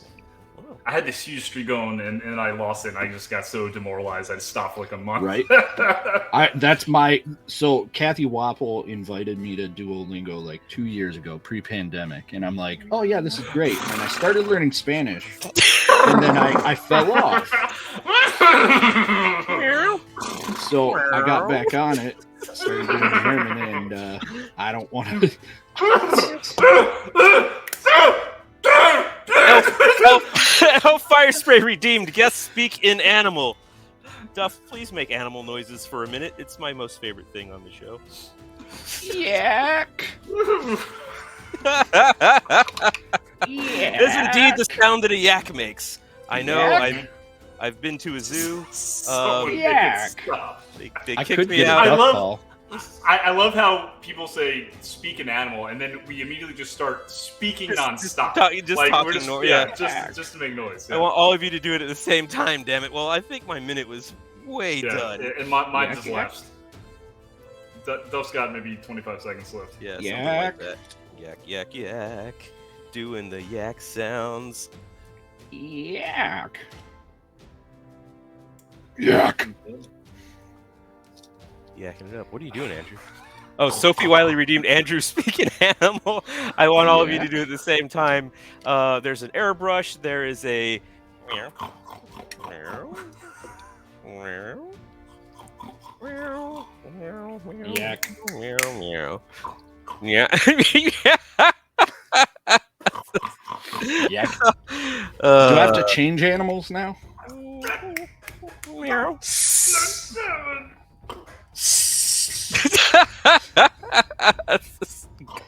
I had this huge streak going, and I lost it, and I just got so demoralized, I just stopped for like a month. Right? So Kathy Wapple invited me to Duolingo like 2 years ago, pre-pandemic, and I'm like, oh yeah, this is great. And I started learning Spanish, and then I fell off. So I got back on it, started doing German, and I don't want to. Hellfire Spray redeemed. Guest speak in animal. Duff, please make animal noises for a minute. It's my most favorite thing on the show. Yak. Is indeed the sound that a yak makes. I know. Yak. I've been to a zoo. Yak. They I kicked could me get a out. duck love- call. I love how people say speak an animal, and then we immediately just start speaking nonstop. Talking we're just to make noise. I want all of you to do it at the same time, damn it. Well, I think my minute was way done. And mine just Yak. lapsed. Duff's got maybe 25 seconds left. Yeah, something Yak. like that. Yak, yak, yak. Doing the yak sounds. Yak. Yak. Yakking it up. What are you doing, Andrew? Oh, Sophie Wiley redeemed Andrew speaking animal. I want all of you to do it at the same time. There's an airbrush. There is a. Yak. Yeah. Yak. Do I have to change animals now? Meow.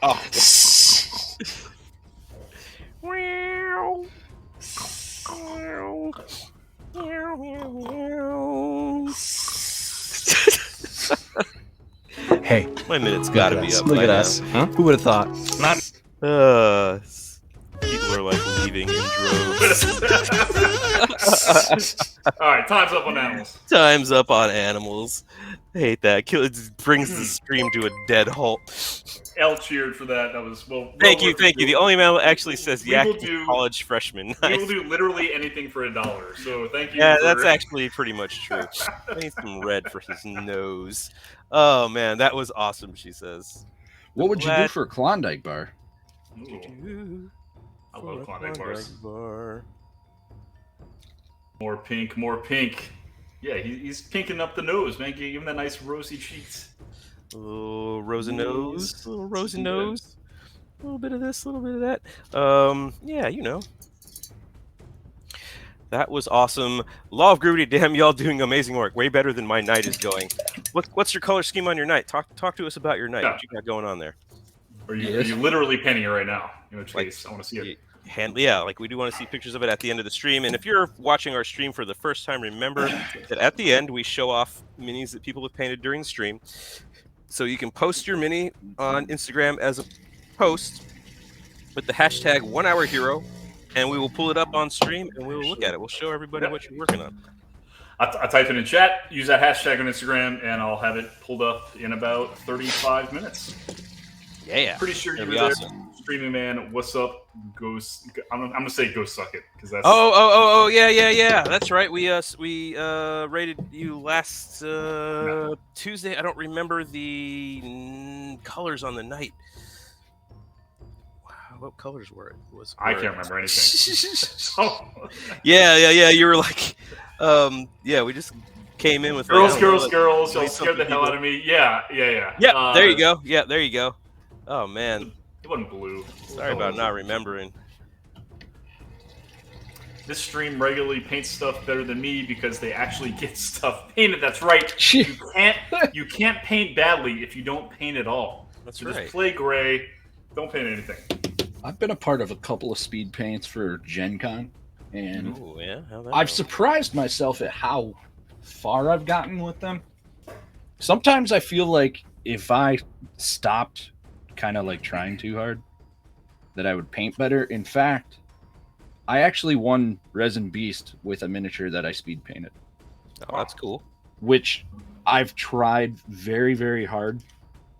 Oh. Hey, My minute's look gotta at be us. up. Look by at now. us. Huh? Who would have thought? People are like leaving in droves. All right, time's up on animals. Time's up on animals. I hate that. It brings the stream to a dead halt. L cheered for that. That was well. Thank you. The only man that actually says We yak will is do- college freshman. We Nice. will do literally anything for $1. So thank you. Yeah, for- that's actually pretty much true. I need some red for his nose. Oh man, that was awesome. She says. What would you do Glad- for a Klondike bar? Ooh, I love Klondike Klondike bars. bar. More pink, more pink. Yeah, he's pinking up the nose, man. Give him that nice rosy cheeks. Little rosy nose, little rosy Yeah. nose. A little bit of this, a little bit of that. Yeah, you know. That was awesome. Law of Gravity, damn, y'all doing amazing work. Way better than my night is going. What's your color scheme on your night? Talk to us about your night. Yeah. What you got going on there? Are you, Yes. are you literally painting it right now? In which Like, case, I want to see it. Yeah, like we do want to see pictures of it at the end of the stream. And if you're watching our stream for the first time, remember that at the end we show off minis that people have painted during the stream. So you can post your mini on Instagram as a post with the hashtag 1 Hour Hero, and we will pull it up on stream and we will look at it. We'll show everybody what you're working on. I type it in chat, use that hashtag on Instagram, and I'll have it pulled up in about 35 minutes. Yeah. Pretty sure you That'd were be there. awesome. Streaming man, what's up? I'm gonna say go suck it because that's Oh, yeah. That's right. We rated you last Tuesday. I don't remember the colors on the night. Wow, what colors were it? I can't remember anything. Oh. Yeah. You were like, yeah. We just came in with Girls, like, girls, like, girls! Y'all leave scared the something hell people- out of me. Yeah. Yeah, there you go. Yeah, there you go. Oh man, It wasn't blue. sorry about not remembering. This stream regularly paints stuff better than me because they actually get stuff painted. That's right. You can't paint badly if you don't paint at all. That's So right. just play gray. Don't paint anything. I've been a part of a couple of speed paints for Gen Con, and Ooh, yeah. How'd that I've go? surprised myself at how far I've gotten with them. Sometimes I feel like if I stopped kind of like trying too hard, that I would paint better. In fact, I actually won Resin Beast with a miniature that I speed painted, Oh, that's cool. which I've tried very, very hard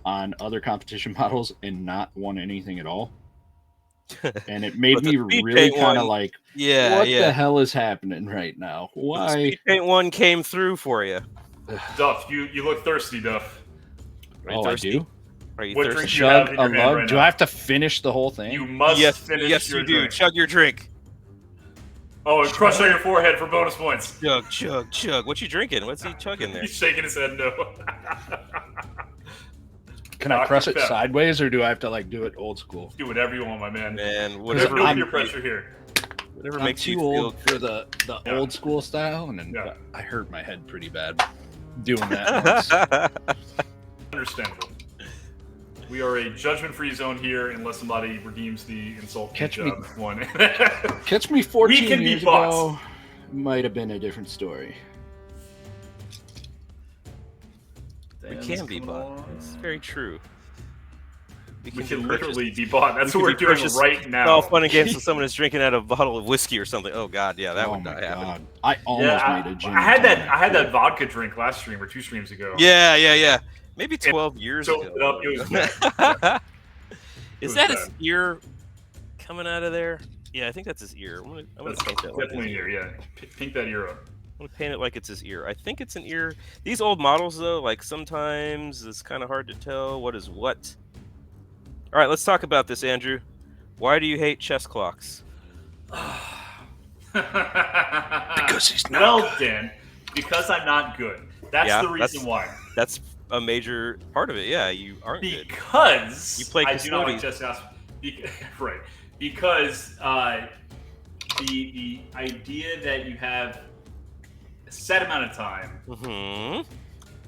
on other competition models and not won anything at all. And it made But the me speed really paint kind of one- like, Yeah, what yeah. the hell is happening right now? The Why? speed paint one came through for you. Duff, you look thirsty, Duff. Are you Oh, thirsty? I do? Are you What thirsty? drink you have Chug in a your hand lug? right Do now? I have to finish the whole thing? You must finish Yes, your you do. drink. Chug your drink. Oh, and crush on your forehead for bonus points. Chug. What you drinking? What's he chugging there? He's shaking his head no. Can I press it sideways, or do I have to like do it old school? Do whatever you want, my man. Man, whatever. There's no peer pressure here. Whatever I'm makes too you old feel for the old school style, and then Yeah. I hurt my head pretty bad doing that. Understandable. We are a judgment-free zone here unless somebody redeems the insult. Catch me. One. Catch me 14 We can be years bots. ago. Might have been a different story. We can be bought. It's very true. We can literally be bought. That's what we're doing purchased. right now. All fun and games when someone is drinking out of a bottle of whiskey or something. Oh God, yeah, that would not happen. I almost made a gin. I had that vodka drink last stream or 2 streams ago. Yeah. Maybe 12 years So ago. it was bad. Is that his ear coming out of there? Yeah, I think that's his ear. I'm gonna That's paint that like definitely his an ear. Yeah, pink that ear up. I'm gonna paint it like it's his ear. I think it's an ear. These old models, though, like sometimes it's kind of hard to tell what is what. All right, let's talk about this, Andrew. Why do you hate chess clocks? Because he's not well, good. Dan, because I'm not good. That's the reason why. That's a major part of it. Yeah, you aren't good. Because You play I do not like custodian. chess clocks. Right. Because the idea that you have a set amount of time, Mm-hmm.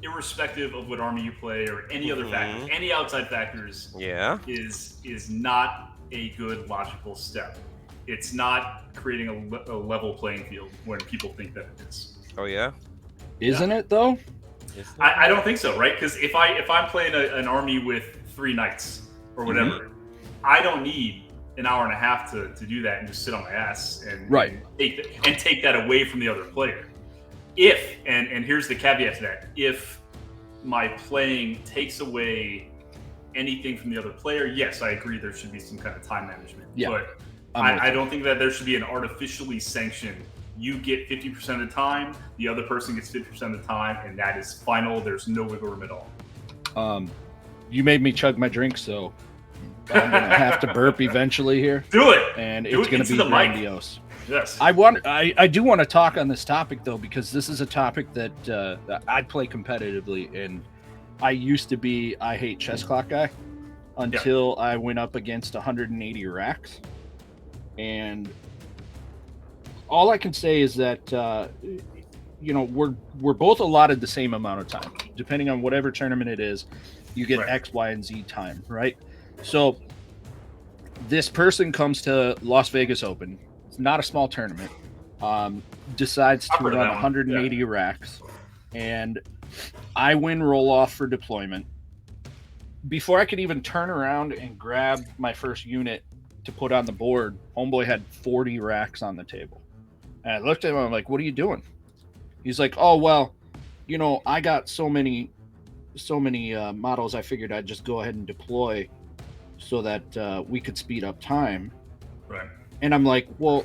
irrespective of what army you play or any other factors, any outside factors, Yeah. is not a good logical step. It's not creating a level playing field when people think that it is. Oh yeah. Isn't it though? I don't think so, right? Because if I'm playing an army with 3 knights or whatever, I don't need an hour and a half to do that and just sit on my ass and take that away from the other player. If and here's the caveat to that: if my playing takes away anything from the other player, yes, I agree there should be some kind of time management. Yeah, but I don't think that there should be an artificially sanctioned. You get 50% of the time, the other person gets 50% of the time, and that is final. There's no wiggle room at all. You made me chug my drink, so I'm gonna have to burp eventually here. Do it, and Do it's it gonna into be the mic. grandiose. Yes, I do want to talk on this topic though, because this is a topic that I play competitively, and I used to be I hate chess clock guy until I went up against 180 racks, and all I can say is that we're both allotted the same amount of time, depending on whatever tournament it is. You get X, Y, and Z time, right? So this person comes to Las Vegas Open. It's not a small tournament. Decides to run 180 racks, and I win roll off for deployment. Before I could even turn around and grab my first unit to put on the board, homeboy had 40 racks on the table. And I looked at him, I'm like, what are you doing? He's like, oh, well, I got so many models, I figured I'd just go ahead and deploy so that we could speed up time. Right. And I'm like, well,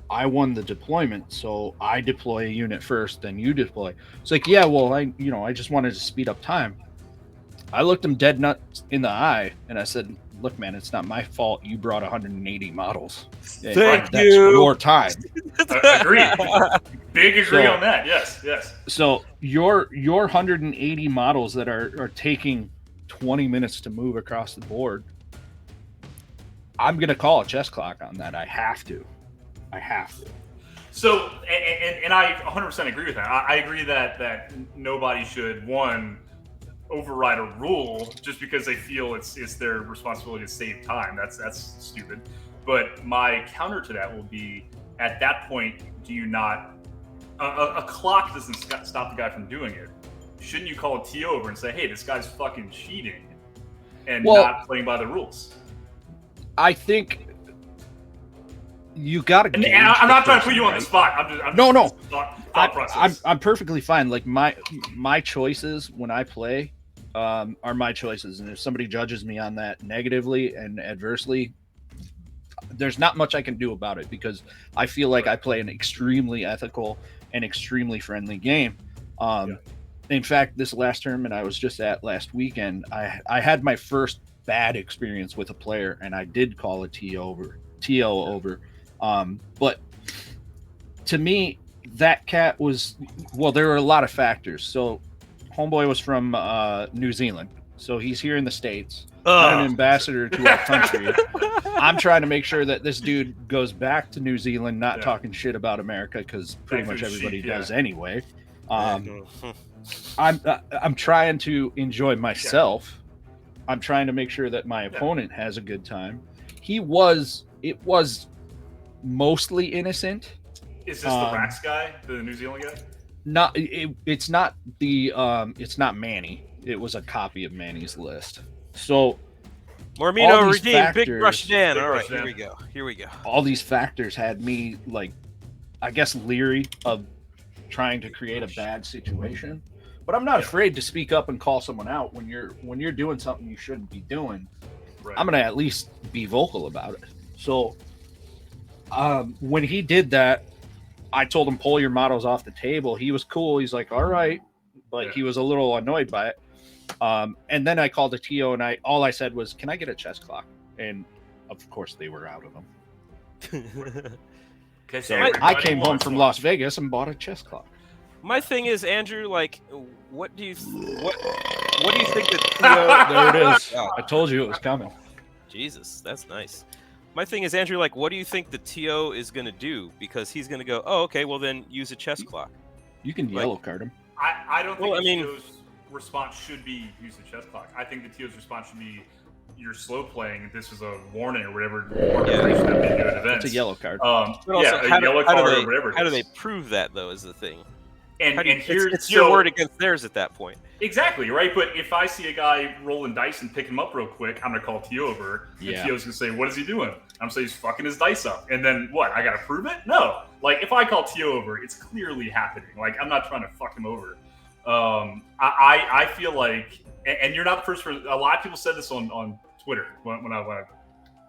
I won the deployment, so I deploy a unit first, then you deploy. It's like, yeah, well, I just wanted to speed up time. I looked him dead nuts in the eye, and I said, look, man, it's not my fault you brought 180 models. That's your time. Agree. Big agree on that. Yes. So your 180 models that are taking 20 minutes to move across the board, I'm going to call a chess clock on that. I have to. So, and I 100% agree with that. I agree that nobody should, override a rule just because they feel it's their responsibility to save time. That's stupid. But my counter to that will be, at that point, do you not? A clock doesn't stop the guy from doing it. Shouldn't you call a TO over and say, "Hey, this guy's fucking cheating and not playing by the rules"? I think you got to. I'm not trying to put you on the spot. No. Thought process. I'm perfectly fine. Like my choices when I play are my choices, and if somebody judges me on that negatively and adversely, there's not much I can do about it, because I feel like I play an extremely ethical and extremely friendly game. In fact, this last tournament I was just at last weekend, I had my first bad experience with a player, and I did call a TO over. But to me, that cat was, there were a lot of factors. So homeboy was from New Zealand, So he's here in the States. I'm an ambassador to our country. I'm trying to make sure that this dude goes back to New Zealand, not talking shit about America, because pretty much everybody does anyway. I'm trying to enjoy myself. I'm trying to make sure that my opponent has a good time. It was mostly innocent. Is this the Rax guy, the New Zealand guy? It's not Manny. It was a copy of Manny's list. So Mormino redeemed, Big Rush Dan. All right, here we go. All these factors had me, like, I guess, leery of trying to create a bad situation. But I'm not afraid to speak up and call someone out when you're doing something you shouldn't be doing. Right. I'm gonna at least be vocal about it. So when he did that, I told him, pull your models off the table. He was cool. He's like, all right. But he was a little annoyed by it. And then I called the TO and all I said was, can I get a chess clock? And of course they were out of them. So I came home from Las Vegas and bought a chess clock. My thing is, Andrew, like, what do you think that TO... There it is. I told you it was coming. Jesus, that's nice. My thing is, Andrew, like, what do you think the TO is going to do? Because he's going to go, oh, okay, well then use a chess clock. You can yellow card him. I don't think the TO's response should be use the chess clock. I think the TO's response should be you're slow playing. This is a warning or whatever. It's a yellow card. Yellow card or whatever. How do they prove that though? Is the thing. And it's your word against theirs at that point. Exactly, right? But if I see a guy rolling dice and pick him up real quick, I'm going to call TO over. And TO's going to say, what is he doing? I'm going to say he's fucking his dice up. And then what? I got to prove it? No. Like, if I call TO over, it's clearly happening. Like, I'm not trying to fuck him over. I feel like, and you're not the first person, a lot of people said this on Twitter when I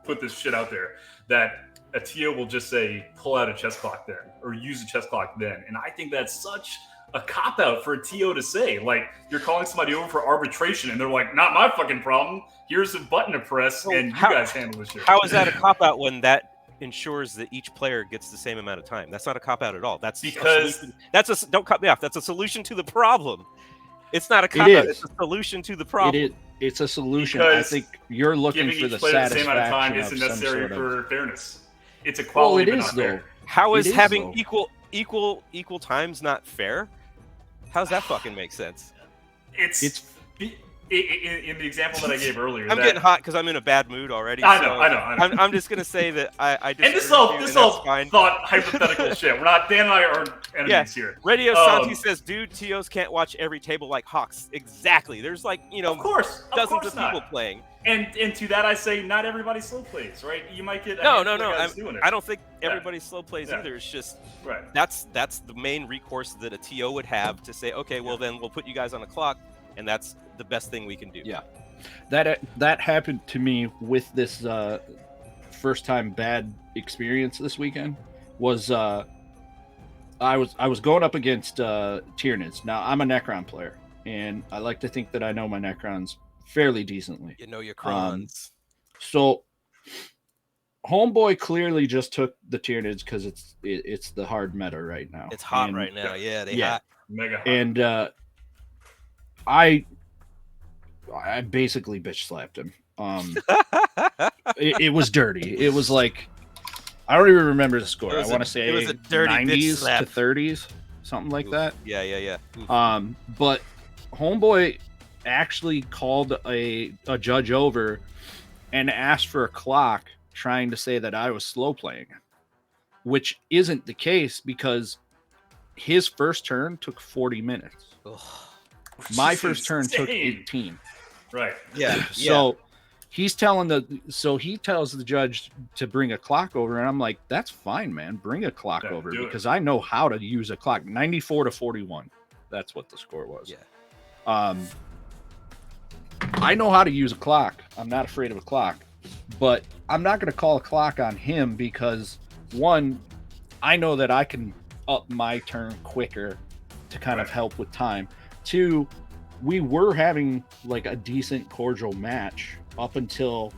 put this shit out there, that a TO will just say, pull out a chess clock then, or use a chess clock then. And I think that's such a cop-out for a TO to say. Like, you're calling somebody over for arbitration, and they're like, not my fucking problem. Here's a button to press, and you guys handle this shit. How is that a cop-out when that ensures that each player gets the same amount of time? That's not a cop-out at all. That's because don't cut me off. That's a solution to the problem. It's not a cop-out. It's a solution to the problem. It's a solution. I think you're looking for the satisfaction the same amount of time isn't necessary for fairness. It's equality, but not fair. How is having equal times not fair? How's that fucking make sense? It's in the example that I gave earlier. I'm getting hot because I'm in a bad mood already. I know. I'm just gonna say that I and this all thought hypothetical shit. We're not. Dan and I are enemies here. Radio Santi says, "Dude, TOs can't watch every table like hawks." Exactly. There's like of course, dozens of people playing. And to that I say, not everybody slow plays, right? You might get no. I don't think everybody slow plays either. It's just that's the main recourse that a TO would have to say, okay, well then we'll put you guys on a clock, and that's the best thing we can do. Yeah, that happened to me with this first time bad experience this weekend. Was I was going up against Tyranids. Now I'm a Necron player, and I like to think that I know my Necrons fairly decently. You know your crons. So Homeboy clearly just took the Tyranids because it's the hard meta right now. It's hot right now. Yeah, hot. Mega hot. And I basically bitch slapped him. It was dirty. It was like, I don't even remember the score. I want to say it was a dirty 90s to 30s, something like that. Yeah. But Homeboy actually called a judge over and asked for a clock, trying to say that I was slow playing, which isn't the case because his first turn took 40 minutes. My first turn took 18. Right. Yeah. So he tells the judge to bring a clock over, and I'm like, that's fine, man. Bring a clock over because I know how to use a clock. 94 to 41. That's what the score was. Yeah. I know how to use a clock. I'm not afraid of a clock, but I'm not going to call a clock on him because, one, I know that I can up my turn quicker to kind of help with time. Two, we were having like a decent cordial match up until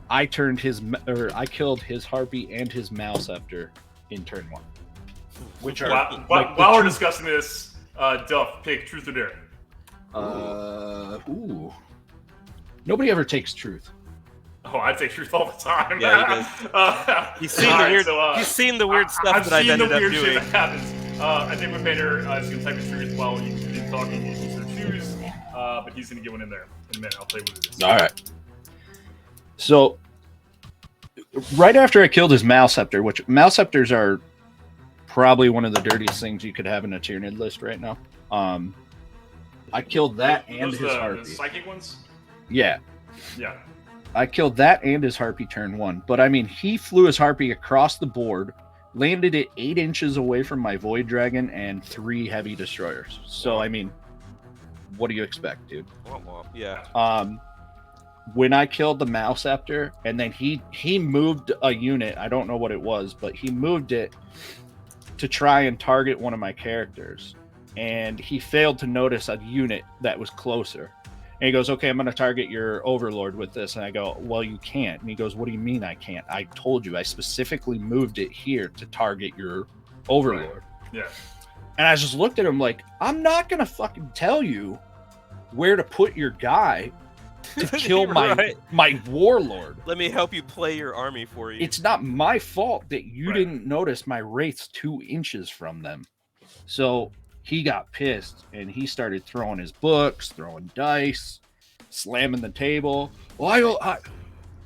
I killed his harpy and his malceptor in turn one. Which are while we're discussing this, Duff, pick truth or dare. Nobody ever takes truth. Oh, I take truth all the time. Yeah, he does. He's seen the weird. He's seen the weird stuff that I've ended up doing. I've seen the weird shit that happens. I think with Painter is going to type the truth while you've been talking. He's going to choose, but he's going to get one in there in a minute. I'll tell you what it is. All right. So, right after I killed his Malceptor, which Malceptors are probably one of the dirtiest things you could have in a Tyranid list right now. I killed that and his Harpy. The psychic ones? Yeah. Yeah. I killed that and his Harpy turn 1. But I mean, he flew his Harpy across the board, landed it 8 inches away from my Void Dragon and 3 heavy destroyers. So, I mean, what do you expect, dude? Yeah. When I killed the Malceptor, and then he moved a unit, I don't know what it was, but he moved it to try and target one of my characters. And he failed to notice a unit that was closer. And he goes, okay, I'm going to target your Overlord with this. And I go, well, you can't. And he goes, what do you mean I can't? I told you, I specifically moved it here to target your Overlord. Yeah. And I just looked at him like, I'm not going to fucking tell you where to put your guy to kill my Warlord. Let me help you play your army for you. It's not my fault that you didn't notice my Wraiths 2 inches from them. So he got pissed and he started throwing his books, throwing dice, slamming the table. Well,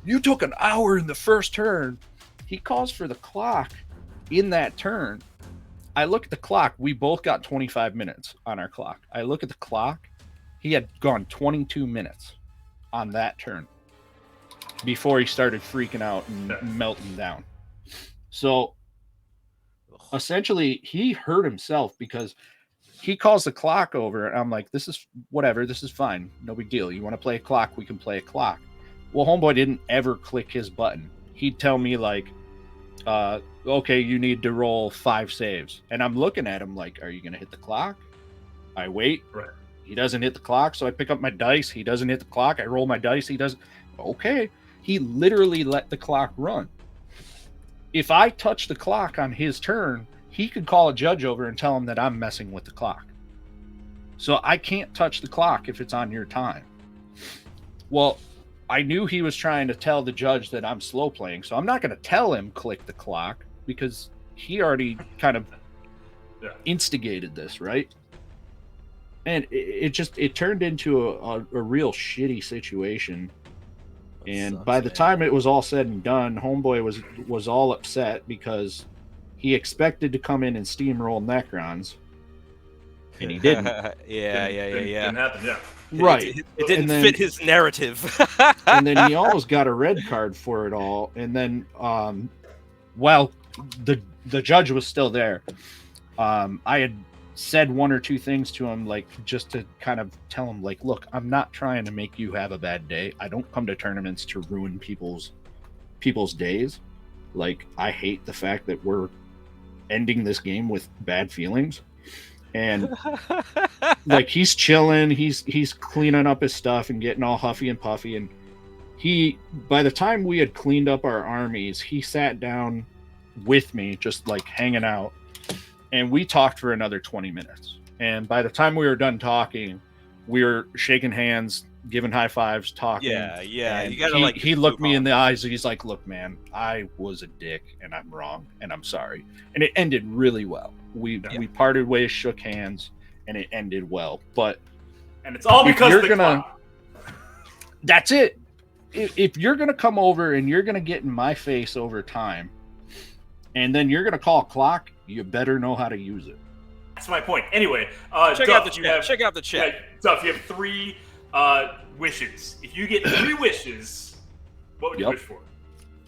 you took an hour in the first turn. He calls for the clock in that turn. I look at the clock. We both got 25 minutes on our clock. I look at the clock. He had gone 22 minutes on that turn before he started freaking out and melting down. So essentially he hurt himself because he calls the clock over and I'm like, this is whatever. This is fine. No big deal. You want to play a clock? We can play a clock. Well, homeboy didn't ever click his button. He'd tell me like, okay, you need to roll 5 saves. And I'm looking at him like, are you going to hit the clock? I wait. Right. He doesn't hit the clock. So I pick up my dice. He doesn't hit the clock. I roll my dice. He doesn't. Okay. He literally let the clock run. If I touch the clock on his turn, he could call a judge over and tell him that I'm messing with the clock. So I can't touch the clock if it's on your time. Well, I knew he was trying to tell the judge that I'm slow playing, so I'm not going to tell him click the clock because he already kind of instigated this, right? And it turned into a real shitty situation. And by the time it was all said and done, homeboy was all upset because he expected to come in and steamroll Necrons, and he didn't. Yeah. Didn't happen, yeah. Right. It didn't fit his narrative. And then he almost got a red card for it all. And then, while the judge was still there, I had said 1 or 2 things to him, like just to kind of tell him, like, look, I'm not trying to make you have a bad day. I don't come to tournaments to ruin people's days. Like, I hate the fact that we're ending this game with bad feelings. And like, he's chilling, he's cleaning up his stuff and getting all huffy and puffy, and by the time we had cleaned up our armies, he sat down with me, just like hanging out, and we talked for another 20 minutes. And by the time we were done talking, we were shaking hands, giving high fives, talking. Yeah. And You gotta he looked me in the eyes and he's like, look, man, I was a dick and I'm wrong and I'm sorry. And it ended really well. We parted ways, shook hands, and it ended well. And it's all because of the clock. That's it. If you're gonna come over and you're gonna get in my face over time, and then you're gonna call a clock, you better know how to use it. That's my point. Anyway, check out the chat. Check out the chat. Duff, you have 3 wishes. If you get 3 wishes, what would you wish for?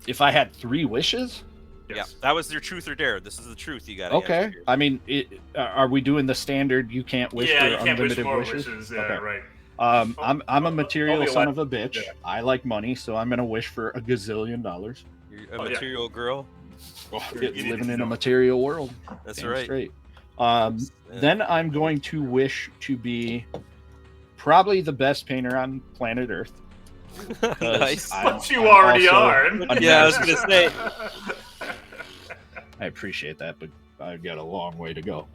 If I had 3 wishes? Yes. Yeah, that was your truth or dare. This is the truth you got. Okay. I mean, are we doing the standard? You can't wish for you can't unlimited wish more wishes. Yeah, okay. right. I'm a material son of a bitch. Yeah. I like money, so I'm gonna wish for $1 gazillion. You're a material girl. Living in a material world. That's right. Straight. Then I'm going to wish to be probably the best painter on planet Earth. Nice. But you already are. Yeah, I was gonna say. I appreciate that, but I've got a long way to go.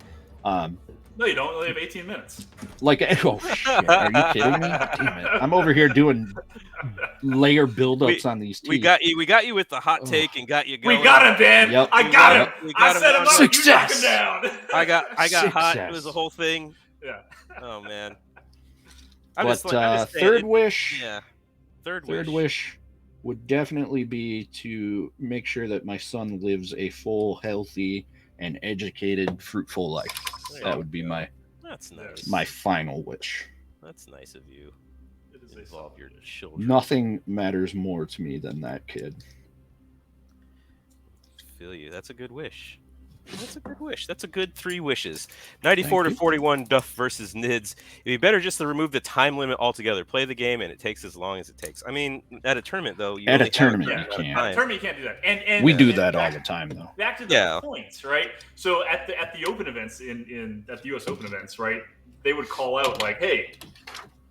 No, you don't. You only have 18 minutes. Like, oh shit, are you kidding me? Damn it. I'm over here doing layer buildups on these teeth. We got you with the hot take and got you going. We got him, Dan. Yep. I got him. I set him up. Success. You knocked him down. I got Success. hot. It was the whole thing. Yeah. Oh man. But third wish. Yeah. Third wish would definitely be to make sure that my son lives a full, healthy, and educated, fruitful life. That would be That's nice. my final wish. That's nice of you. It is Involve your children. Nothing matters more to me than that kid. Feel you. That's a good wish. That's a good wish. That's a good 3 wishes. 94 to 41, Duff versus Nids. It'd be better just to remove the time limit altogether. Play the game, and it takes as long as it takes. I mean, at a tournament, though, at a tournament, you can't. At a tournament, you can't do that. And we do that all the time, though. Back to the points, right? So at the Open events at the U.S. Open events, right? They would call out like, "Hey,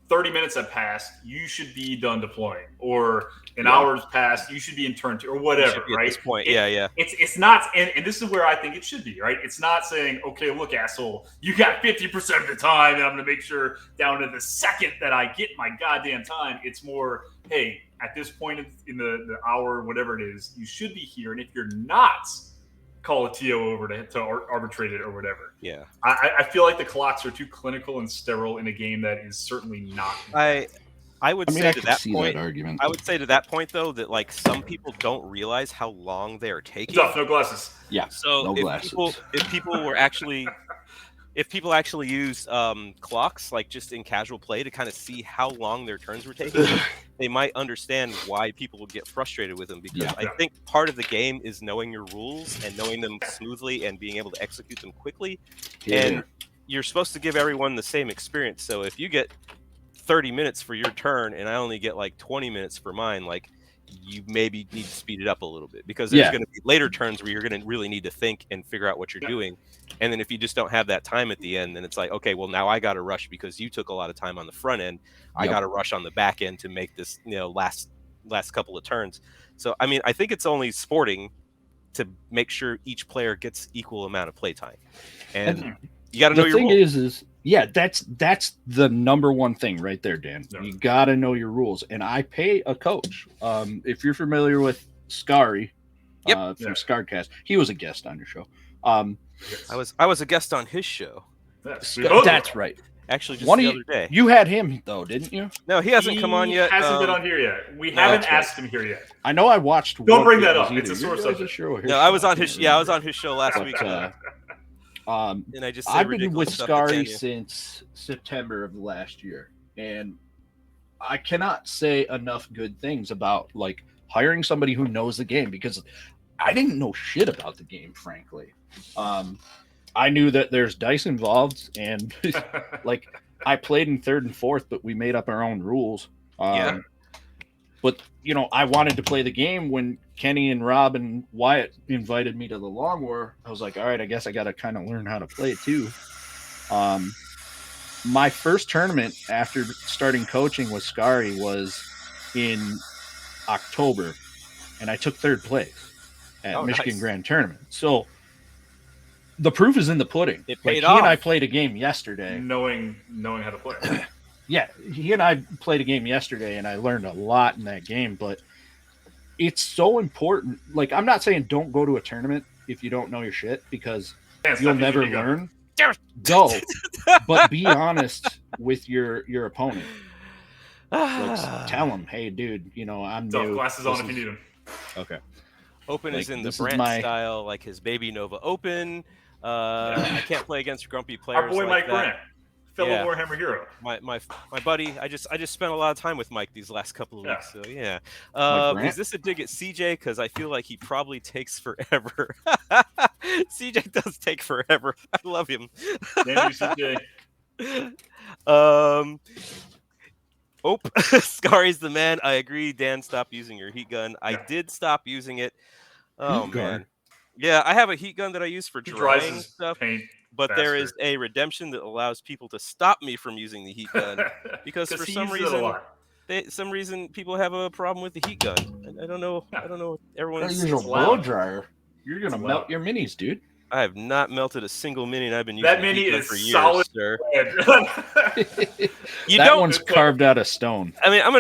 30 minutes have passed. You should be done deploying," or an hour's passed. You should be in turn 2, or whatever. Right? At this point, yeah. It's not, and this is where I think it should be. Right? It's not saying, "Okay, look, asshole, you got 50% of the time, and I'm going to make sure down to the second that I get my goddamn time." It's more, "Hey, at this point in the hour, whatever it is, you should be here, and if you're not, call a TO over to arbitrate it or whatever." Yeah. I feel like the clocks are too clinical and sterile in a game that is certainly not. I would say to that point. That argument. I would say to that point though that like some people don't realize how long they are taking. Duff, no glasses. Yeah. So no glasses. if people actually use clocks like just in casual play to kind of see how long their turns were taking, they might understand why people would get frustrated with them, because I think part of the game is knowing your rules and knowing them smoothly and being able to execute them quickly. And you're supposed to give everyone the same experience. So if you get 30 minutes for your turn and I only get like 20 minutes for mine, like you maybe need to speed it up a little bit, because there's going to be later turns where you're going to really need to think and figure out what you're doing. And then if you just don't have that time at the end, then it's like, okay, well now I got to rush because you took a lot of time on the front end. I got to rush on the back end to make this, last couple of turns. So, I mean, I think it's only sporting to make sure each player gets equal amount of play time. And you got to know your rules. That's the number one thing right there, Dan. You got to know your rules. And I pay a coach. If you're familiar with Scary from Scarcast, he was a guest on your show. I was a guest on his show. That's right. Actually, just the other day. You had him though, didn't you? No, he hasn't come on yet. Hasn't been on here yet. We haven't asked him here yet. I know. I watched. Don't bring that up. It's a sore subject. No, I was on his. I was on his show last week. And I've been with Scary since September of last year, and I cannot say enough good things about like hiring somebody who knows the game, because I didn't know shit about the game, frankly. I knew that there's dice involved, and like I played in 3rd and 4th, but we made up our own rules. But I wanted to play the game when Kenny and Rob and Wyatt invited me to the Long War. I was like, all right, I guess I got to kind of learn how to play it too. My first tournament after starting coaching with Scary was in October, and I took 3rd place at Michigan Grand Tournament. So the proof is in the pudding. It paid He off. and I played a game yesterday. Knowing how to play. Yeah, he and I played a game yesterday, and I learned a lot in that game. But it's so important. Like, I'm not saying don't go to a tournament if you don't know your shit, because you'll never learn. Go, but be honest with your opponent. Like, tell him, hey, dude, I'm new. Glasses on if you need them. Okay. Open is in the Brant style, like his baby Nova Open. I can't play against grumpy players. Our boy like Mike Brant, fellow Warhammer hero. My buddy. I just spent a lot of time with Mike these last couple of weeks. So yeah. Is this a dig at CJ? Because I feel like he probably takes forever. CJ does take forever. I love him. Thank you, CJ. Scary's the man. I agree. Dan, stop using your heat gun. I did stop using it. Oh man. Yeah, I have a heat gun that I use for drying stuff. But there is a redemption that allows people to stop me from using the heat gun because for some reason people have a problem with the heat gun. I don't know. I don't know. Everyone's use a blow dryer. You're gonna melt your minis, dude. I have not melted a single mini, and I've been using That the mini heat gun is for years, solid. sir. That don't- one's carved out of stone. I mean, I'm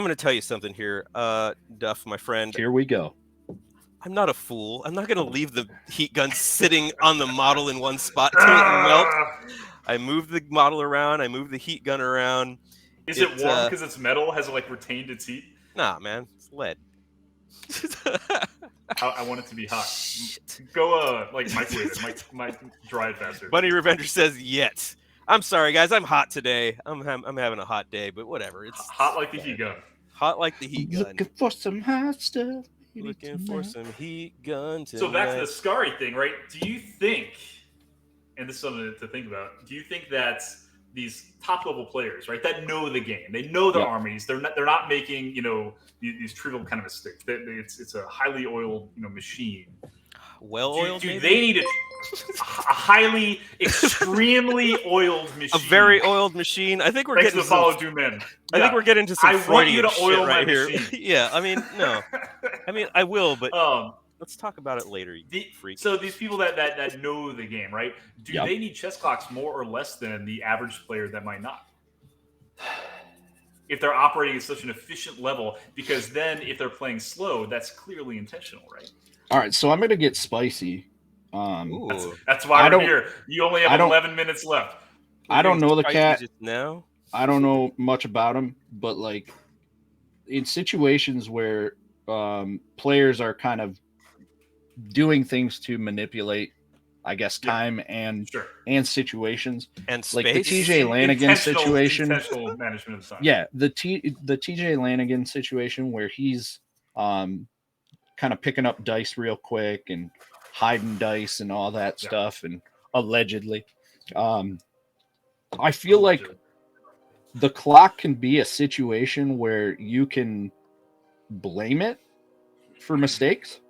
gonna tell you something here, Duff, my friend. Here we go. I'm not a fool. I'm not gonna leave the heat gun sitting on the model in one spot till it melts. I move the model around. I move the heat gun around. Is it warm because it's metal? Has it like retained its heat? Nah, man, it's lead. I want it to be hot. Go like microwave it. Might dry it faster. Bunny Revenger says yet. I'm sorry, guys. I'm hot today. I'm having a hot day, but whatever. It's hot like the heat gun. Hot like the heat gun. Looking for some hot stuff. Looking for some heat gun tonight. So back to the Scary thing, right? Do you think, and this is something to think about, do you think that these top level players, right, that know the game, they know their armies, they're not making, these trivial kind of mistakes. It's a highly oiled, machine. Well-oiled. Do they need a highly, extremely oiled machine? A very oiled machine. I think we're getting to follow Doom Men. I think we're getting to some I want you Freudian to oil shit right my here. machine. Yeah, I mean, no. I mean, I will, but let's talk about it later, freak. So these people that know the game, right? Do they need chess clocks more or less than the average player that might not? If they're operating at such an efficient level, because then if they're playing slow, that's clearly intentional, right? All right, so I'm going to get spicy. That's why we're here. You only have 11 minutes left. I don't know the cat. No, I don't know much about him, but like in situations where players are kind of doing things to manipulate, I guess, time and situations, and like the TJ Lanigan situation. Intentional management of time. Yeah, the TJ Lanigan situation where he's kind of picking up dice real quick and hiding dice and all that stuff, and allegedly, I feel like the clock can be a situation where you can blame it for mistakes.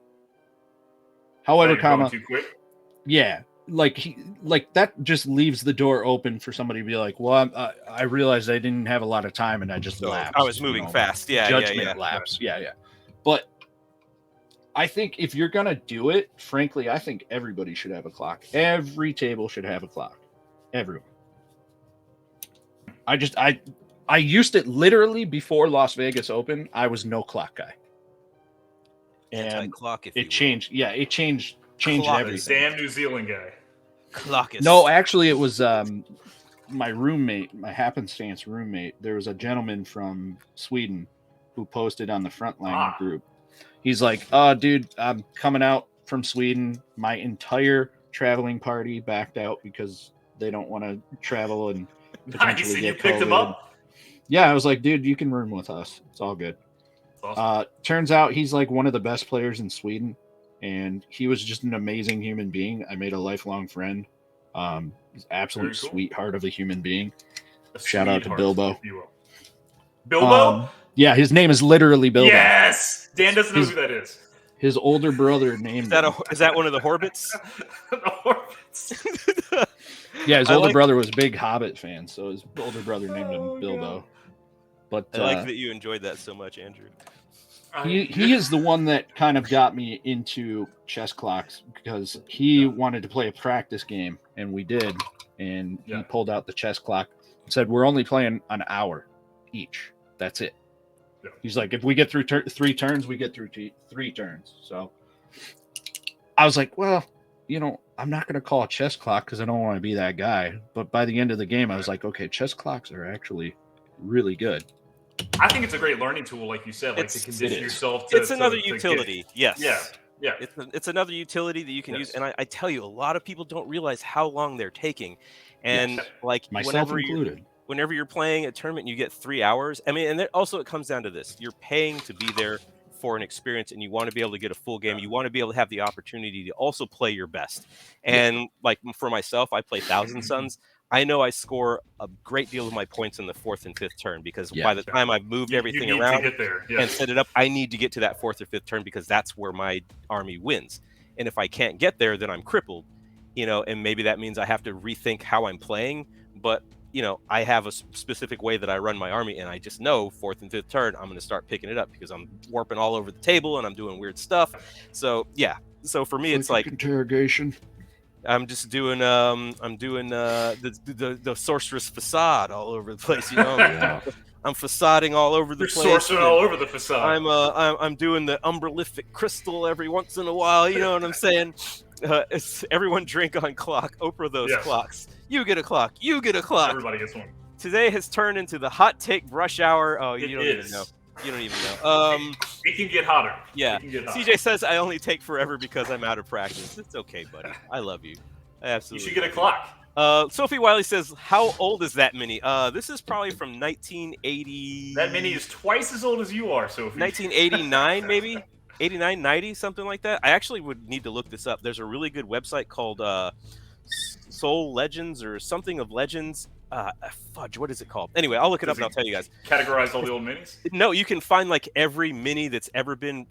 However, too quick. Yeah, like that just leaves the door open for somebody to be like, "Well, I realized I didn't have a lot of time and I just lapsed. I was moving fast. Yeah, judgment lapse. Yeah. But I think if you're gonna do it, frankly, I think everybody should have a clock. Every table should have a clock. Everyone. I used it literally before Las Vegas Open. I was no clock guy. And anti-clock, it changed. Yeah, it changed everything. Damn New Zealand guy. Clock is... No, actually, it was my roommate, my happenstance roommate. There was a gentleman from Sweden who posted on the Frontline group. He's like, "Oh, dude, I'm coming out from Sweden. My entire traveling party backed out because they don't want to travel and potentially get you picked COVID." him up? Yeah, I was like, "Dude, you can room with us. It's all good." Awesome. Turns out he's like one of the best players in Sweden, and he was just an amazing human being. I made a lifelong friend. He's absolute sweetheart of a human being. Shout out to Bilbo. Bilbo? Yeah, his name is literally Bilbo. Yes! Dan doesn't know who that is. His older brother named is that one of the Hobbits? The Hobbits. Yeah, his older brother was a big Hobbit fan, so his older brother named him Bilbo. God. But I like that you enjoyed that so much, Andrew. He is the one that kind of got me into chess clocks because he wanted to play a practice game, and we did. And he pulled out the chess clock and said, "We're only playing an hour each. That's it." Yeah. He's like, "If we get through 3 turns, we get through 3 turns." So I was like, "Well, I'm not going to call a chess clock because I don't want to be that guy." But by the end of the game, I was like, "Okay, chess clocks are actually really good." I think it's a great learning tool, like you said, like to condition yourself to. It's another utility. Yes. Yeah. It's another utility that you can use, and I tell you, a lot of people don't realize how long they're taking, and like myself included. Whenever you're playing a tournament, you get 3 hours. I mean, and then also it comes down to this: you're paying to be there for an experience, and you want to be able to get a full game. You want to be able to have the opportunity to also play your best. And like for myself, I play Thousand Suns. I know I score a great deal of my points in the 4th and 5th turn because by the time I've moved everything around and set it up, I need to get to that 4th or 5th turn because that's where my army wins. And if I can't get there, then I'm crippled, and maybe that means I have to rethink how I'm playing. But, I have a specific way that I run my army, and I just know 4th and 5th turn, I'm going to start picking it up because I'm warping all over the table and I'm doing weird stuff. So, yeah, So for me, it's like interrogation. I'm just doing the sorceress facade all over the place, you know. Yeah. I'm facading all over the You're place. sorcering all over the facade. I'm doing the umbralific crystal every once in a while. You know what I'm saying? It's everyone drink on clock. Oprah those clocks. You get a clock. You get a clock. Everybody gets one. Today has turned into the hot take rush hour. Oh, you don't is. even know. You don't even know. It can get hotter. Yeah. It can get hotter. CJ says I only take forever because I'm out of practice. It's okay, buddy. I love you. I absolutely. You should get a clock. Sophie Wiley says, "How old is that mini?" This is probably from 1980. That mini is twice as old as you are, Sophie. 1989, maybe 89, 90, something like that. I actually would need to look this up. There's a really good website called Soul Legends or something of Legends. Fudge, what is it called? Anyway, I'll look it up and I'll tell you guys. Categorize all the old minis? No, you can find like every mini that's ever been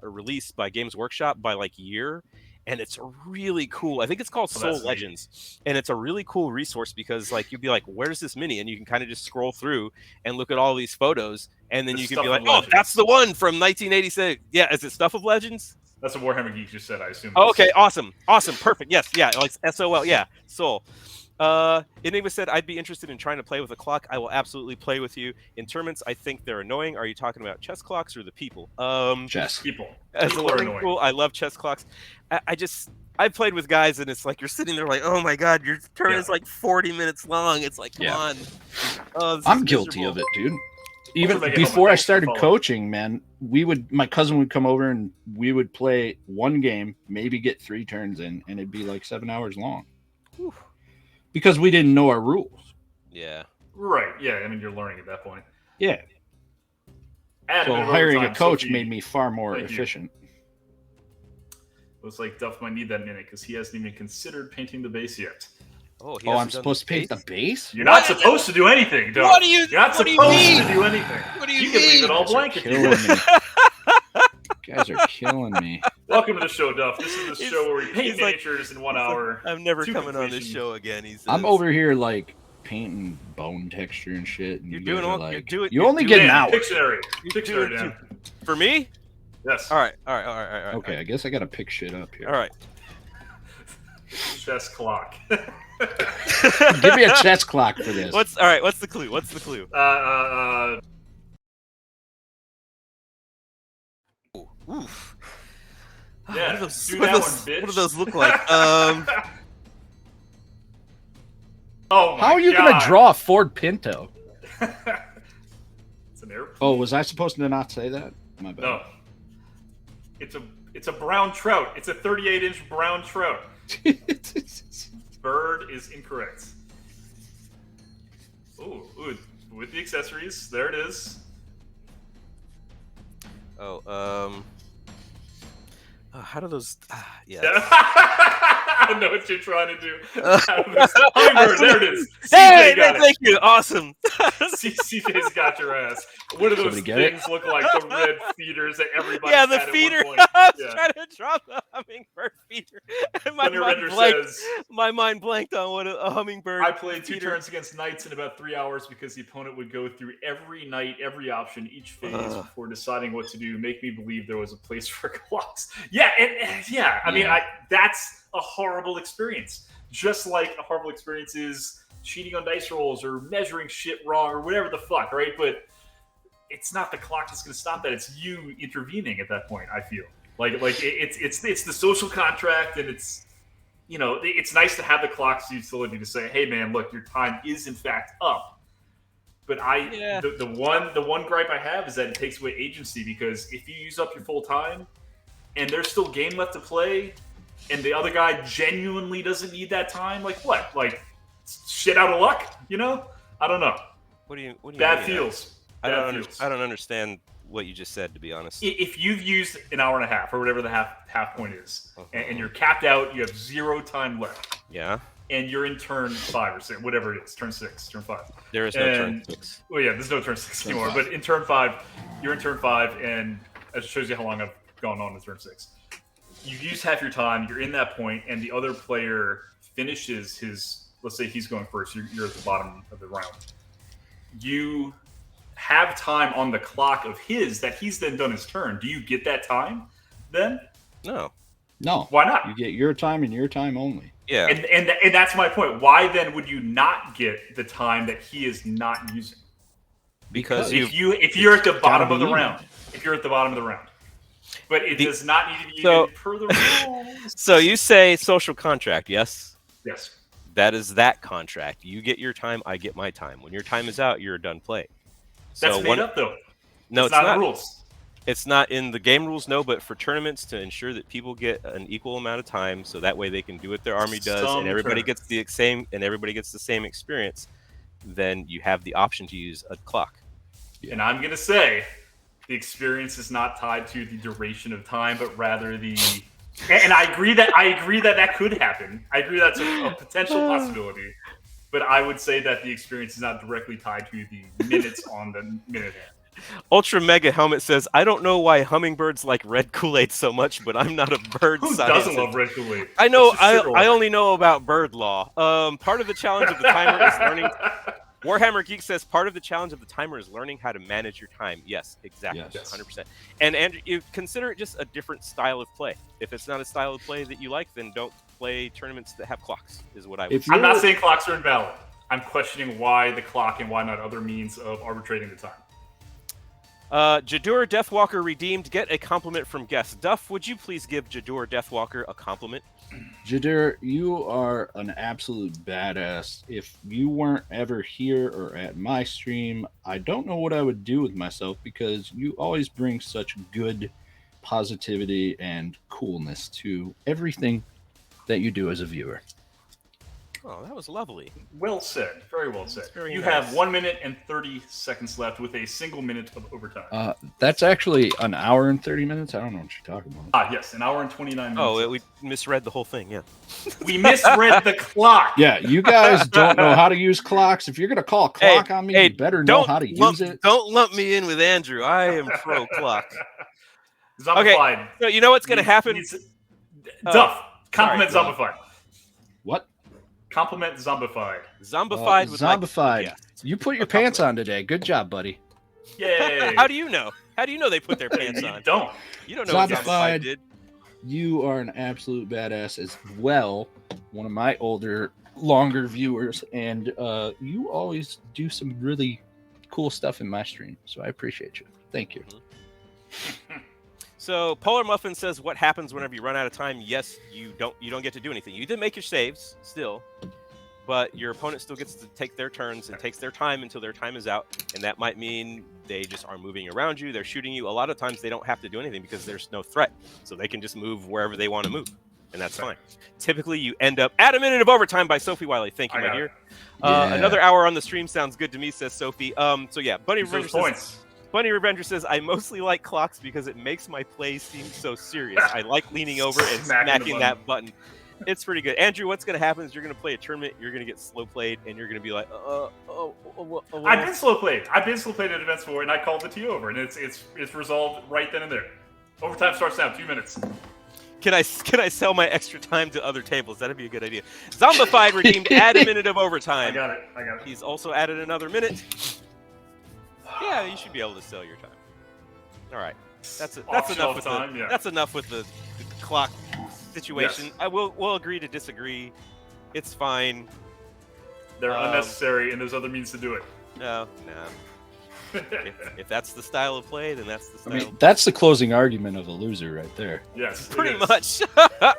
released by Games Workshop by like year. And it's really cool. I think it's called Soul Legends. And it's a really cool resource because like you'd be like, where's this mini? And you can kind of just scroll through and look at all these photos. And then you can be like, oh, that's the one from 1986. Yeah, is it Stuff of Legends? That's what Warhammer Geek just said, I assume. Oh, okay, awesome. Awesome, perfect. Yes, yeah, like SOL, yeah, Soul. Enigma said, I'd be interested in trying to play with a clock. I will absolutely play with you. In tournaments, I think they're annoying. Are you talking about chess clocks or the people? Chess. People. As a learning tool, I love chess clocks. I played with guys, and it's like you're sitting there like, oh my god, your turn is like 40 minutes long. It's like, come on. Oh, I'm guilty of it, dude. Even before I started coaching, man, my cousin would come over and we would play one game, maybe get 3 turns in, and it'd be like 7 hours long. Whew. Because we didn't know our rules. Yeah. Right. Yeah. I mean, you're learning at that point. Yeah. So hiring a coach made me far more efficient. Looks like Duff might need that minute because he hasn't even considered painting the base yet. Oh, I'm supposed to paint the base? You're not supposed to do anything, Duff. What do you? You're not supposed to do anything. What do you mean? You can leave it all blank. Killing me. You guys are killing me. Welcome to the show, Duff. This is the show where we paint miniatures in 1 hour. I'm never coming on this show again. He says. I'm over here like painting bone texture and shit. And you're doing all. like, you only get an hour. Pictionary. Pictionary down. For me? Yes. All right. Okay, I guess I gotta pick shit up here. All right. Chess clock. Give me a chess clock for this. What's the clue? Oof. Yeah, what do those look like? Oh my How are you gonna draw a Ford Pinto? It's an airplane. Oh, was I supposed to not say that? My bad. No. It's a brown trout. It's a 38-inch brown trout. Bird is incorrect. Ooh, with the accessories, there it is. Oh, how do those? Yeah. I know what you're trying to do. Hummingbird, there it is. Hey, thank you. Awesome. CJ's got your ass. What do those things look like? The red feeders that everybody had the feeder. At one point. I was trying to draw the hummingbird feeder. And my mind blanked on what a hummingbird. I played 2 turns against knights in about 3 hours because the opponent would go through every knight, every option, each phase before deciding what to do. Make me believe there was a place for clocks. Yeah, I mean, that's a horrible experience. Just like a horrible experience is cheating on dice rolls or measuring shit wrong or whatever the fuck, right? But it's not the clock that's going to stop that. It's you intervening at that point. I feel like it's the social contract, and it's it's nice to have the clock's utility to say, hey man, look, your time is in fact up. But the one gripe I have is that it takes away agency, because if you use up your full time and there's still game left to play, and the other guy genuinely doesn't need that time, like what? Like shit out of luck? I don't know. What do you Bad mean? feels. I don't understand what you just said, to be honest. If you've used an hour and a half or whatever the half point is, and you're capped out, you have 0 time left. Yeah. And you're in turn 5 or 6, whatever it is, turn 6, turn 5. There is no turn 6. Well, yeah, there's no turn 6 anymore. But in turn 5, you're in turn 5, and it shows you how long I've gone on in turn 6. You use half your time, you're in that point, and the other player finishes his, let's say he's going first, you're at the bottom of the round. You have time on the clock of his that he's then done his turn. Do you get that time then? No. No. Why not? You get your time and your time only. Yeah. And that's my point. Why then would you not get the time that he is not using? Because if you're at the bottom of the even. round, but it does not need to be so- even per the rules. So you say social contract, yes? Yes. That is that contract. You get your time, I get my time. When your time is out, you're done playing. That's made up though. No, it's not in the rules. It's not in the game rules, no, but for tournaments to ensure that people get an equal amount of time, so that way they can do what their army does, and everybody gets the same experience, then you have the option to use a clock. And I'm gonna say, the experience is not tied to the duration of time, but rather the. And I agree that could happen. I agree that's a potential possibility, but I would say that the experience is not directly tied to the minutes on the minute hand. Ultra Mega Helmet says, I don't know why hummingbirds like red Kool-Aid so much, but I'm not a bird Who scientist. doesn't love red Kool-Aid? I know. I only know about bird law. Part of the challenge of the timer is learning. Warhammer Geek says part of the challenge of the timer is learning how to manage your time. Yes, exactly, Yes. 100%. And Andrew, you consider it just a different style of play. If it's not a style of play that you like, then don't play tournaments that have clocks. Is what I would. I'm not saying clocks are invalid. I'm questioning why the clock and why not other means of arbitrating the time. Jadur Deathwalker redeemed. Get a compliment from guest. Duff, would you please give Jadur Deathwalker a compliment? Jadur, you are an absolute badass. If you weren't ever here or at my stream, I don't know what I would do with myself, because you always bring such good positivity and coolness to everything that you do as a viewer. Oh, that was lovely. Well said. Very well said. Very you nice. have 1 minute and 30 seconds left with a single minute of overtime. That's actually an hour and 30 minutes. I don't know what you're talking about. Yes, an hour and 29 minutes. Oh, we misread the whole thing. Yeah. We misread the clock. Yeah, you guys don't know how to use clocks. If you're going to call a clock on me, you better know how to use it. Don't lump me in with Andrew. I am pro clock. Zombified. Okay, so you know what's going to happen? Duff. Compliment Zombified. What? Compliment Zombified. Zombified with Zombified. Yeah. You put your pants on today. Good job, buddy. Yay. How do you know? How do you know they put their pants You on? don't. You don't know what Zombified. Zombified did. You are an absolute badass as well. One of my longer viewers, and you always do some really cool stuff in my stream. So I appreciate you. Thank you. So Polar Muffin says, "What happens whenever you run out of time?" Yes, you don't get to do anything. You did make your saves still, but your opponent still gets to take their turns and takes their time until their time is out, and that might mean they just are moving around you. They're shooting you. A lot of times they don't have to do anything because there's no threat, so they can just move wherever they want to move, and that's fine. Typically, you end up at a minute of overtime by Sophie Wiley. Thank you, my dear. Another hour on the stream sounds good to me, says Sophie. So yeah, Bunny Revenger says, I mostly like clocks because it makes my play seem so serious. I like leaning over and smacking that button. It's pretty good. Andrew, what's going to happen is you're going to play a tournament, you're going to get slow played, and you're going to be like, I've been slow played. I've been slow played at events before, and I called the T over, and it's resolved right then and there. Overtime starts now, 2 minutes. Can I sell my extra time to other tables? That'd be a good idea. Zombified redeemed, add a minute of overtime. I got it. He's also added another minute. Yeah, you should be able to sell your time. All right, that's enough with time, that's enough with the clock situation. Yes. We'll agree to disagree. It's fine. They're unnecessary, and there's other means to do it. No. if that's the style of play, then that's the style. I mean, that's the closing argument of a loser right there. Yes, pretty much.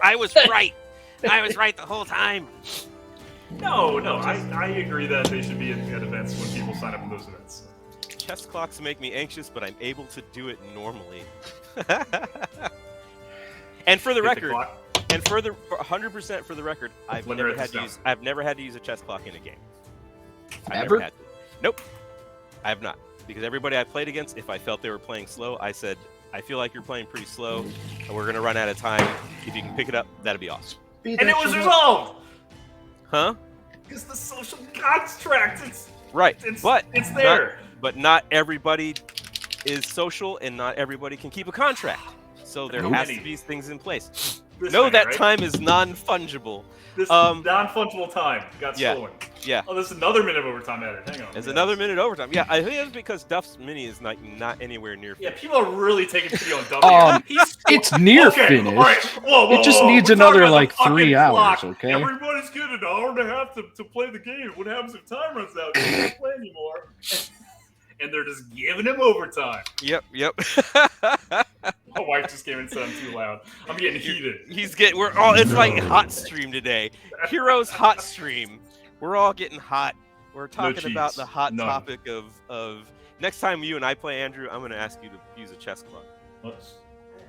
I was right. I was right the whole time. No, I agree that they should be at events when people sign up for those events. Chess clocks make me anxious, but I'm able to do it normally. And for the record, 100% for the record, I've never had to use a chess clock in a game. Ever? Nope, I have not. Because everybody I played against, if I felt they were playing slow, I said, I feel like you're playing pretty slow, and we're gonna run out of time. If you can pick it up, that'd be awesome. And it was resolved. Huh? Because the social contract, it's there. But not everybody is social, and not everybody can keep a contract. So there has to be things in place. Time is non-fungible. This non-fungible time got stolen. Yeah. Oh, there's another minute of overtime added. Hang on. There's another minute overtime. Yeah, I think it's because Duff's mini is not anywhere near. Yeah, people are really taking pity on Duff. It's near finished. All right. Whoa, it just needs another like 3 hours. Okay. Everybody's getting an hour and a half to play the game. What happens if time runs out? They can't play anymore. And they're just giving him overtime. Yep. My wife just came and said I'm too loud. I'm getting heated. It's like hot stream today. Heroes hot stream. We're all getting hot. We're talking about the hot topic of next time you and I play, Andrew, I'm going to ask you to use a chess clock. Let's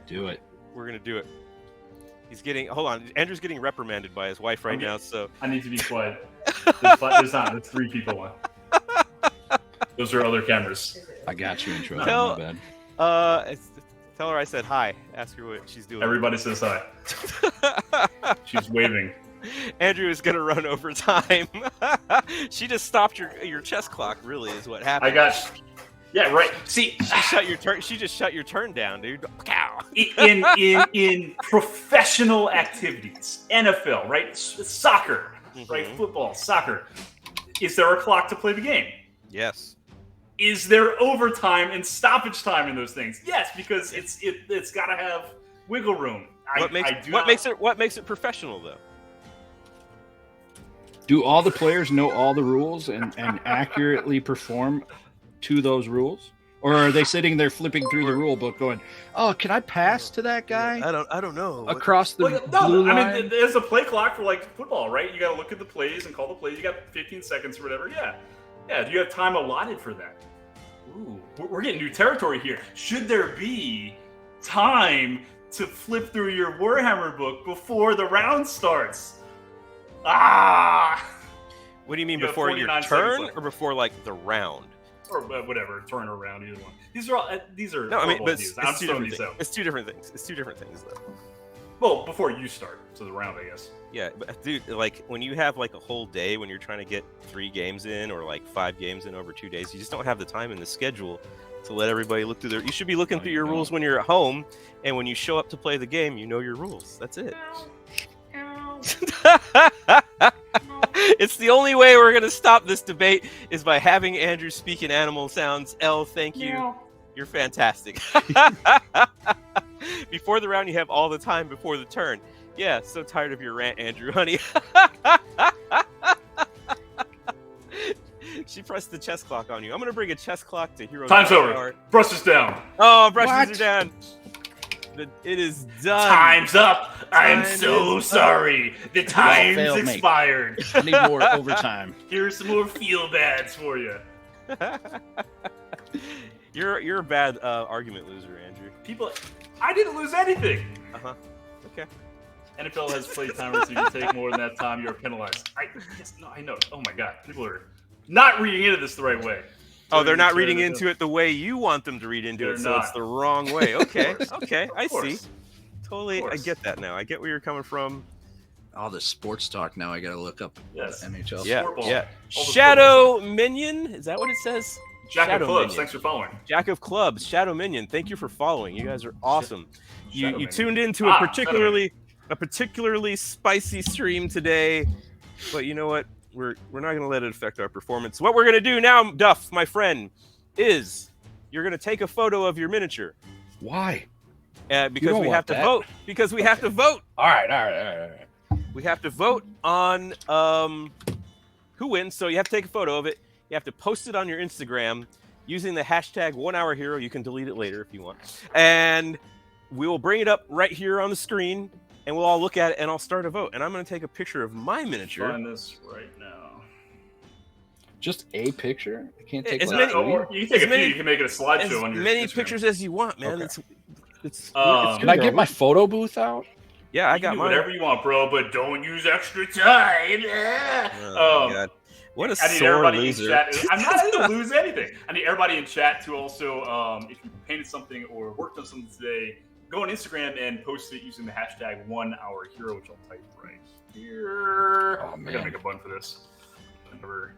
do it. We're going to do it. Hold on. Andrew's getting reprimanded by his wife right now, so. I need to be quiet. There's 3 people on. Those are other cameras. I got you in trouble. My bad. Tell her I said hi. Ask her what she's doing. Everybody says hi. She's waving. Andrew is gonna run over time. She just stopped your chess clock. Really, is what happened. Yeah, right. See, She just shut your turn down, dude. Cow. In professional activities, NFL, right? Soccer, right? Football, soccer. Is there a clock to play the game? Yes. Is there overtime and stoppage time in those things? Yes, because it's got to have wiggle room. What makes it professional though? Do all the players know all the rules and accurately perform to those rules? Or are they sitting there flipping through the rule book going, "Oh, can I pass to that guy?" I don't know. Across the blue line? I mean, there's a play clock for like football, right? You got to look at the plays and call the plays. You got 15 seconds or whatever. Yeah. Do you have time allotted for that? Ooh, we're getting new territory here. Should there be time to flip through your Warhammer book before the round starts? What do you mean, before your turn or before like the round? Or whatever, turn or round, either one. These are no, I mean, but it's two different things. It's two different things. It's two different things though. Well, before you start, so the round, I guess. Yeah, but dude, like when you have like a whole day when you're trying to get 3 games in or like 5 games in over 2 days, you just don't have the time in the schedule to let everybody look through you should be looking through your rules when you're at home, and when you show up to play the game, you know your rules. That's it. It's the only way we're gonna stop this debate is by having Andrew speak in animal sounds. Thank you. Yeah. You're fantastic. Before the round, you have all the time before the turn. Yeah, so tired of your rant, Andrew, honey. She pressed the chess clock on you. I'm gonna bring a chess clock to Heroes. Time's over. Brushes down. Oh, brushes are down. It is done. Time's up. I'm so sorry. The time's expired. I need more overtime. Here's some more feel bads for you. You're a bad argument loser, Andrew. I didn't lose anything. Okay. NFL has play timers, so if you take more than that time, you're penalized. I know. Oh my God, people are not reading into this the right way. Oh, they're not reading into it the way you want them to read into it, so it's the wrong way. Okay, okay, I see. Totally, I get that now. I get where you're coming from. All the sports talk now. I got to look up NHL. Yeah. Shadow Minion, is that what it says? Jack of Clubs, thanks for following. Jack of Clubs, Shadow Minion, thank you for following. You guys are awesome. You tuned into a particularly spicy stream today, but you know what? We're not going to let it affect our performance. What we're going to do now, Duff, my friend, is you're going to take a photo of your miniature. Why? Because we have to vote. Because we have to vote. All right. We have to vote on who wins. So you have to take a photo of it. You have to post it on your Instagram using the hashtag #OneHourHero. You can delete it later if you want. And we will bring it up right here on the screen, and we'll all look at it, and I'll start a vote. And I'm going to take a picture of my miniature. Find this right now. Just a picture? I can't take you can take a few. You can make it a slideshow on your many Instagram. pictures as you want, man. Okay. It's can I get my photo booth out? Yeah, I got mine. Whatever you want, bro, but don't use extra time. Oh, God. What a sore loser. I'm not going to lose anything. I need everybody in chat to also, if you painted something or worked on something today, go on Instagram and post it using the hashtag #OneHourHero, which I'll type right here. Oh, man. I got to make a button for this. I never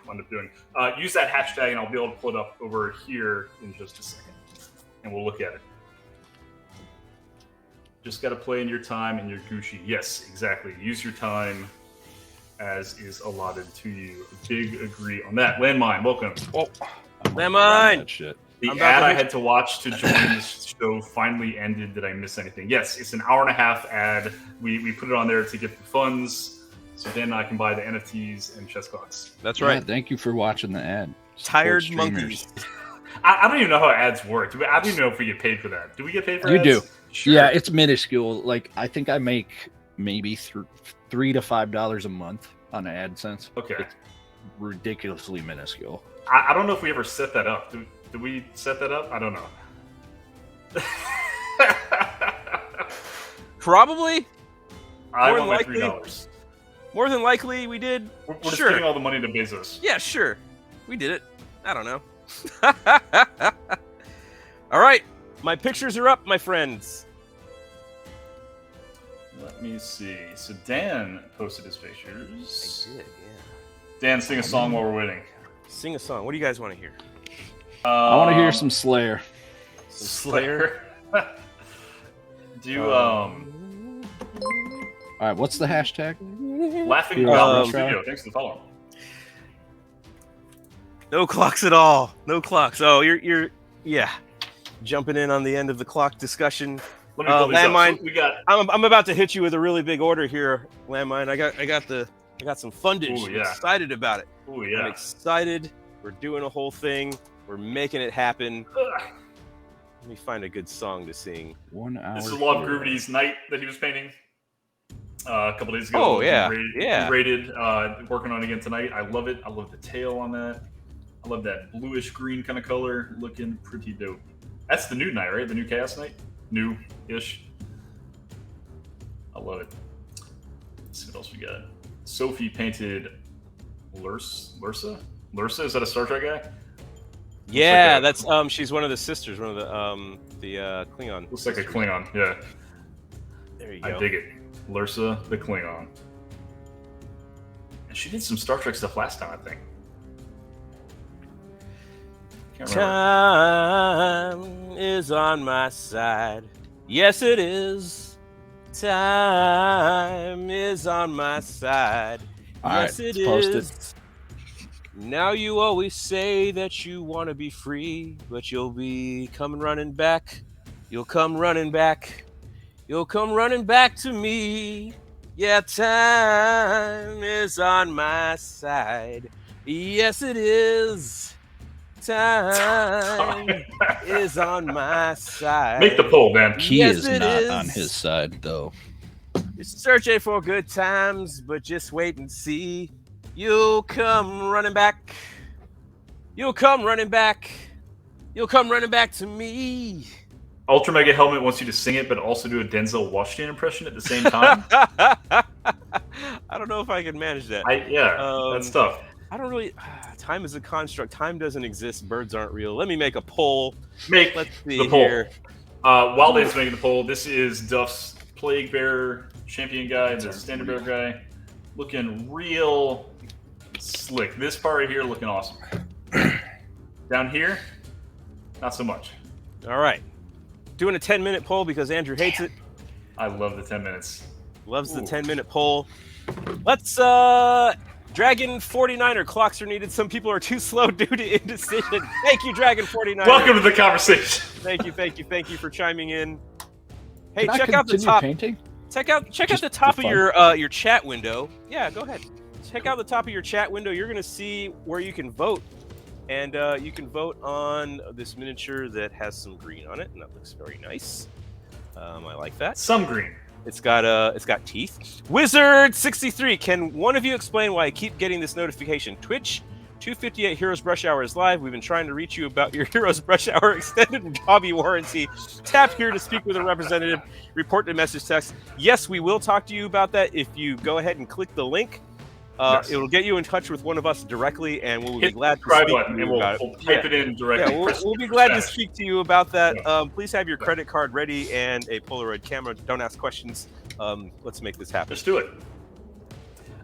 wound up doing. Use that hashtag, and I'll be able to pull it up over here in just a second, and we'll look at it. Just got to play in your time and your Gucci. Yes, exactly. Use your time as is allotted to you. Big agree on that. Landmine, welcome. Oh, Landmine! Shit. The ad I had to watch to join this show finally ended. Did I miss anything? Yes, it's an hour-and-a-half ad. We put it on there to get the funds, so Dan and I can buy the NFTs and chess clocks. That's right. Yeah, thank you for watching the ad. Tired Support monkeys. streamers. I don't even know how ads work. I don't even know if we get paid for that. Do we get paid for You ads? do. Sure. Yeah, it's minuscule. Like I think I make maybe $3 to $5 a month on AdSense. Okay. It's ridiculously minuscule. I don't know if we ever set that up. Did we set that up? I don't know. Probably. I More want my likely. $3. More than likely, we did. We're just Sure. giving all the money to Bezos. Yeah, sure. We did it. I don't know. All right. My pictures are up, my friends. Let me see. So Dan posted his pictures. I did, yeah. Dan, sing a song while we're waiting. Sing a song. What do you guys want to hear? I want to hear some Slayer. Some Slayer. Do All right, what's the hashtag? Laughing Um, Goblin Studio. Thanks for the follow. No clocks at all. No clocks. Oh, you're jumping in on the end of the clock discussion. Let me pull these up. Landmine. So we got. I'm about to hit you with a really big order here, Landmine. I got some fundage. Ooh, I'm yeah. excited about it. Oh I'm yeah. excited. We're doing a whole thing. We're making it happen. Let me find a good song to sing. 1 hour. This is Love Groovity's Night that he was painting a couple days ago. Oh, yeah. He rated, working on it again tonight. I love it. I love the tail on that. I love that bluish green kind of color. Looking pretty dope. That's the new night, right? The new Chaos Night? New-ish. I love it. Let's see what else we got. Sophie painted Lursa? Lursa? Is that a Star Trek guy? Yeah, like that's she's one of the sisters, one of the Klingon. Looks like a Klingon, yeah. There you go. I dig it. Lursa the Klingon. And she did some Star Trek stuff last time, I think. Can't remember. Time is on my side. Yes, it is. Time is on my side. All right, Yes, it it's posted. is. Now you always say that you want to be free, but you'll be coming running back. You'll come running back. You'll come running back to me. Yeah, time is on my side. Yes, it is. Time is on my side. Make the poll, man. He Yes, is it not is. on his side, though. You're searching for good times, but just wait and see. You'll come running back. You'll come running back. You'll come running back to me. Ultra Mega Helmet wants you to sing it, but also do a Denzel Washington impression at the same time. I don't know if I can manage that. That's tough. I don't really. Time is a construct. Time doesn't exist. Birds aren't real. Let me make a poll. Make Let's see the poll. here. While Dave's making the poll, this is Duff's Plague Bearer champion guy, the Standard Bearer guy. Looking real slick. This part right here looking awesome. Down here, not so much. All right. Doing a 10-minute poll because Andrew hates it. I love the 10 minutes. Loves the Ooh. 10-minute poll. Let's Dragon 49er clocks are needed. Some people are too slow due to indecision. Thank you, Dragon 49er. Welcome to the conversation. Thank you for chiming in. Hey, Can I check out the continue top. painting? Check out Just the top for of fun? your chat window. Yeah, go ahead. Check out the top of your chat window. You're gonna see where you can vote, and you can vote on this miniature that has some green on it, and that looks very nice. I like that. Some green. It's got teeth. Wizard63, can one of you explain why I keep getting this notification? Twitch 258 Heroes Brush Hour is live. We've been trying to reach you about your Heroes Brush Hour extended hobby warranty. Tap here to speak with a representative. Report to message text. Yes, we will talk to you about that if you go ahead and click the link. Yes. It will get you in touch with one of us directly, and we'll be Hit glad the to subscribe speak button to and you about we'll it. type it in directly. Yeah, Press we'll be the glad to dash. speak to you about that. Yeah. Please have your credit card ready and a Polaroid camera. Don't ask questions. Let's make this happen. Let's do it.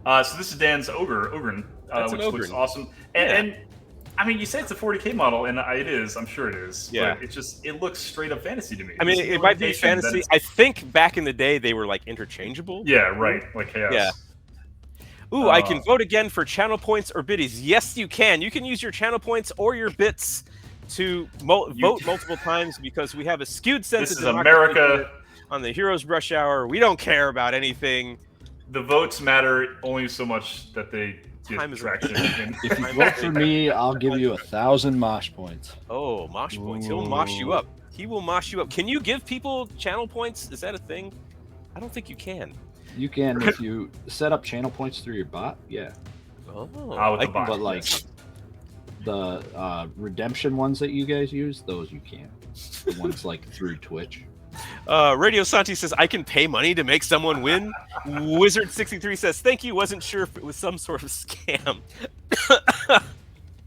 So this is Dan's Ogren, That's an which looks Ogren. awesome. And I mean, you say it's a 40K model, and it is. I'm sure it is. Yeah. But it looks straight up fantasy to me. I mean, There's it no might be indication that fantasy. it's- I think back in the day they were like interchangeable. Yeah, right. Like chaos. Yeah. Ooh, I can vote again for channel points or biddies. Yes, you can. You can use your channel points or your bits to vote multiple times because we have a skewed sense This of is democracy America. on the Heroes Rush Hour. We don't care about anything. The votes matter only so much that they get Time is traction. If you vote for me, I'll give you 1,000 mosh points. Oh, mosh points. He'll mosh you up. He will mosh you up. Can you give people channel points? Is that a thing? I don't think you can. You can if you set up channel points through your bot. Yeah. Oh, with the bot, But like yes. the redemption ones that you guys use, those you can't. The ones like through Twitch. Radio Santi says, I can pay money to make someone win. Wizard63 says, thank you. Wasn't sure if it was some sort of scam.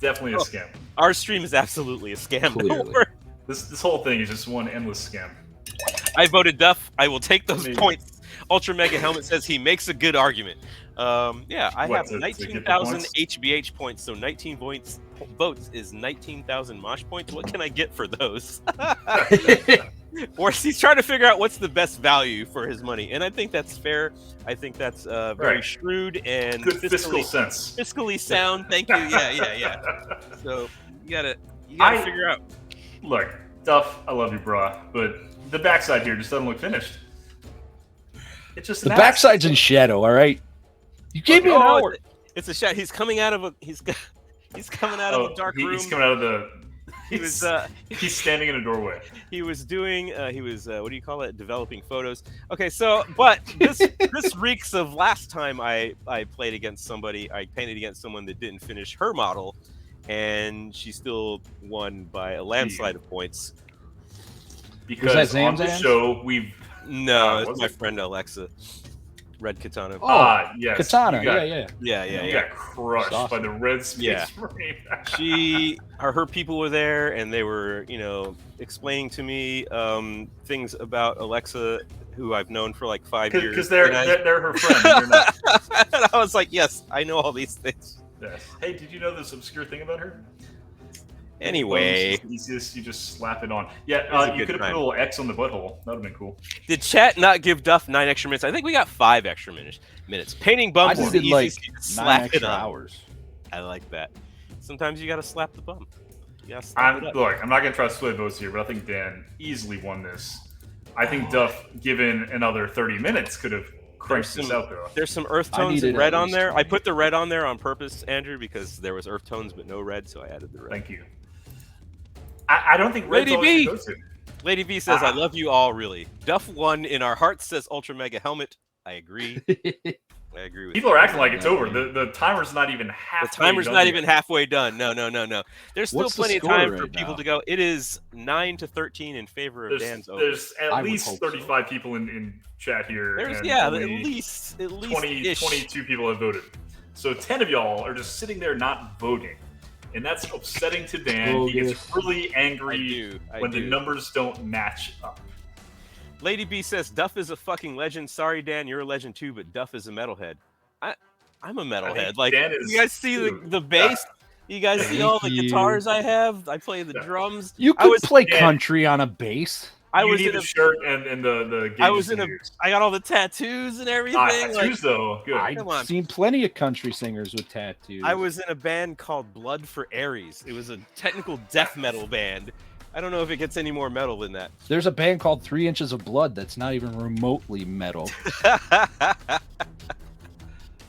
Definitely a scam. Our stream is absolutely a scam. Clearly. This whole thing is just one endless scam. I voted Duff. I will take those points. Ultra Mega Helmet says he makes a good argument. Yeah, I have 19,000 HBH points, so 19 votes is 19,000 mosh points. What can I get for those? Or he's trying to figure out what's the best value for his money, and I think that's fair. I think that's very shrewd and good fiscal sense. Fiscally sound. Thank you. Yeah. So you gotta figure out. Look, Duff, I love you, brah, but the backside here just doesn't look finished. It's just the backside's in shadow. All right, you gave me an hour. It's a shot. He's coming out of a. He's coming out of the dark room. He's coming out of the. He's standing in a doorway. He was doing. He was. What do you call it? Developing photos. Okay, so but this reeks of last time I played against somebody. I painted against someone that didn't finish her model, and she still won by a landslide of points. Because on the show we've. No, it's my friend Alexa. Red Katana. Oh, yes. Katana. Yeah. You got crushed by the red space marine. Her people were there, and they were, explaining to me things about Alexa, who I've known for like 5 years. Because they're her friend. They're not. And I was like, yes, I know all these things. Yes. Hey, did you know this obscure thing about her? Anyway, you just slap it on. Yeah, you could have put a little X on the butthole. That would have been cool. Did chat not give Duff 9 extra minutes? I think we got 5 extra minutes. Painting bums is the easiest. Slap it on. Hours. I like that. Sometimes you got to slap the bum. Look, I'm not gonna try to sway votes here, but I think Dan easily won this. I think Duff, given another 30 minutes, could have cranked this out though. There's some earth tones and red on there. I put the red on there on purpose, Andrew, because there was earth tones but no red, so I added the red. Thank you. I don't think Lady B. Lady B says, "I love you all, really." Duff won in our hearts, says Ultra Mega Helmet. I agree. I agree with people. Are acting like it's over. The timer's not even halfway. The timer's not even halfway done. No. There's still plenty of time for people to go. It is 9-13 in favor of Dan's over. There's at least 35 people in chat here. There's at least 22 people have voted. So 10 of y'all are just sitting there not voting. And that's upsetting to Dan. He gets really angry when the numbers don't match up. Lady B says, Duff is a fucking legend. Sorry, Dan, you're a legend too, but Duff is a metalhead. I'm a metalhead. Like, you guys see the bass? You guys see all the guitars I have? I play the drums. You could play country on a bass. I was in a shirt and the I got all the tattoos and everything. Tattoos though, good. I've seen plenty of country singers with tattoos. I was in a band called Blood for Aries. It was a technical death metal band. I don't know if it gets any more metal than that. There's a band called 3 Inches of Blood that's not even remotely metal.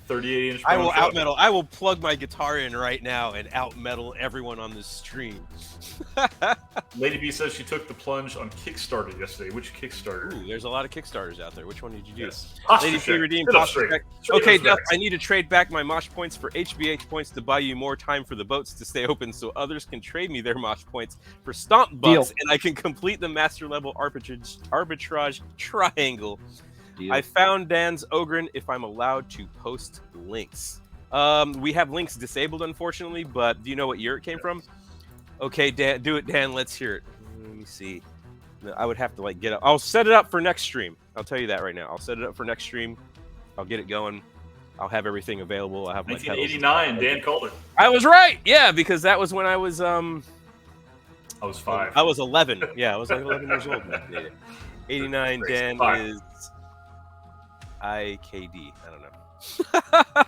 38-inch. I will out metal. I will plug my guitar in right now and out metal everyone on this stream. Lady B says she took the plunge on Kickstarter yesterday. Which Kickstarter? Ooh, there's a lot of Kickstarters out there. Which one did you do? Yes. Lady B redeemed. Okay, Duff, I need to trade back my mosh points for HBH points to buy you more time for the boats to stay open, so others can trade me their mosh points for stomp bucks, and I can complete the master level arbitrage triangle. I found Dan's Ogren if I'm allowed to post links. We have links disabled, unfortunately, but do you know what year it came from? Okay, Dan, do it, Dan. Let's hear it. Let me see. I would have to get up. I'll set it up for next stream. I'll tell you that right now. I'll set it up for next stream. I'll get it going. I'll have everything available. I'll have my 1989. Dan called it. I was right. Yeah, because that was when I was I was 5. I was 11. Yeah, I was 11 years old. 89. Dan is IKD. I don't know.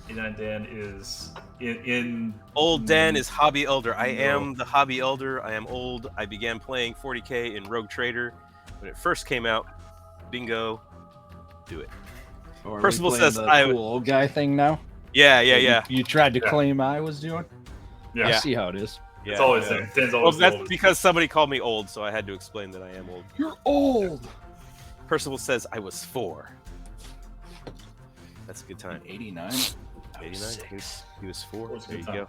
89 Dan is in Old Dan is hobby elder. I am the hobby elder. I am old. I began playing 40K in Rogue Trader when it first came out. Bingo. Do it. Or are Percival we playing says, the I- cool old guy thing now. Yeah. You tried to claim I was doing. Yeah. I see how it is. It's always yeah. Dan. Dan's Well, always the that's oldest. because somebody called me old, so I had to explain that I am old. You're old. Percival says I was 4. That's a good time. 89. 89. He was 4. What's a There you good go.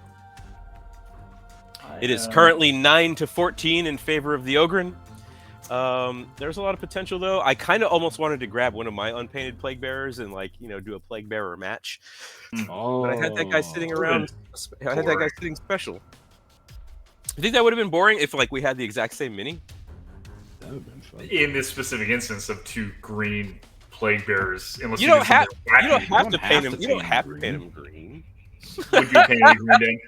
time? It is currently 9-14 in favor of the Ogren. There's a lot of potential, though. I kind of almost wanted to grab one of my unpainted plague bearers and do a plague bearer match. Oh, But I had that guy sitting around. I had that guy sitting special. You think that would have been boring if we had the exact same mini? That would have been fun. In this specific instance of 2 green plague bearers, unless You don't do have something you don't wacky. have to paint him. You don't have to paint him green. Would you paint it green, Dan?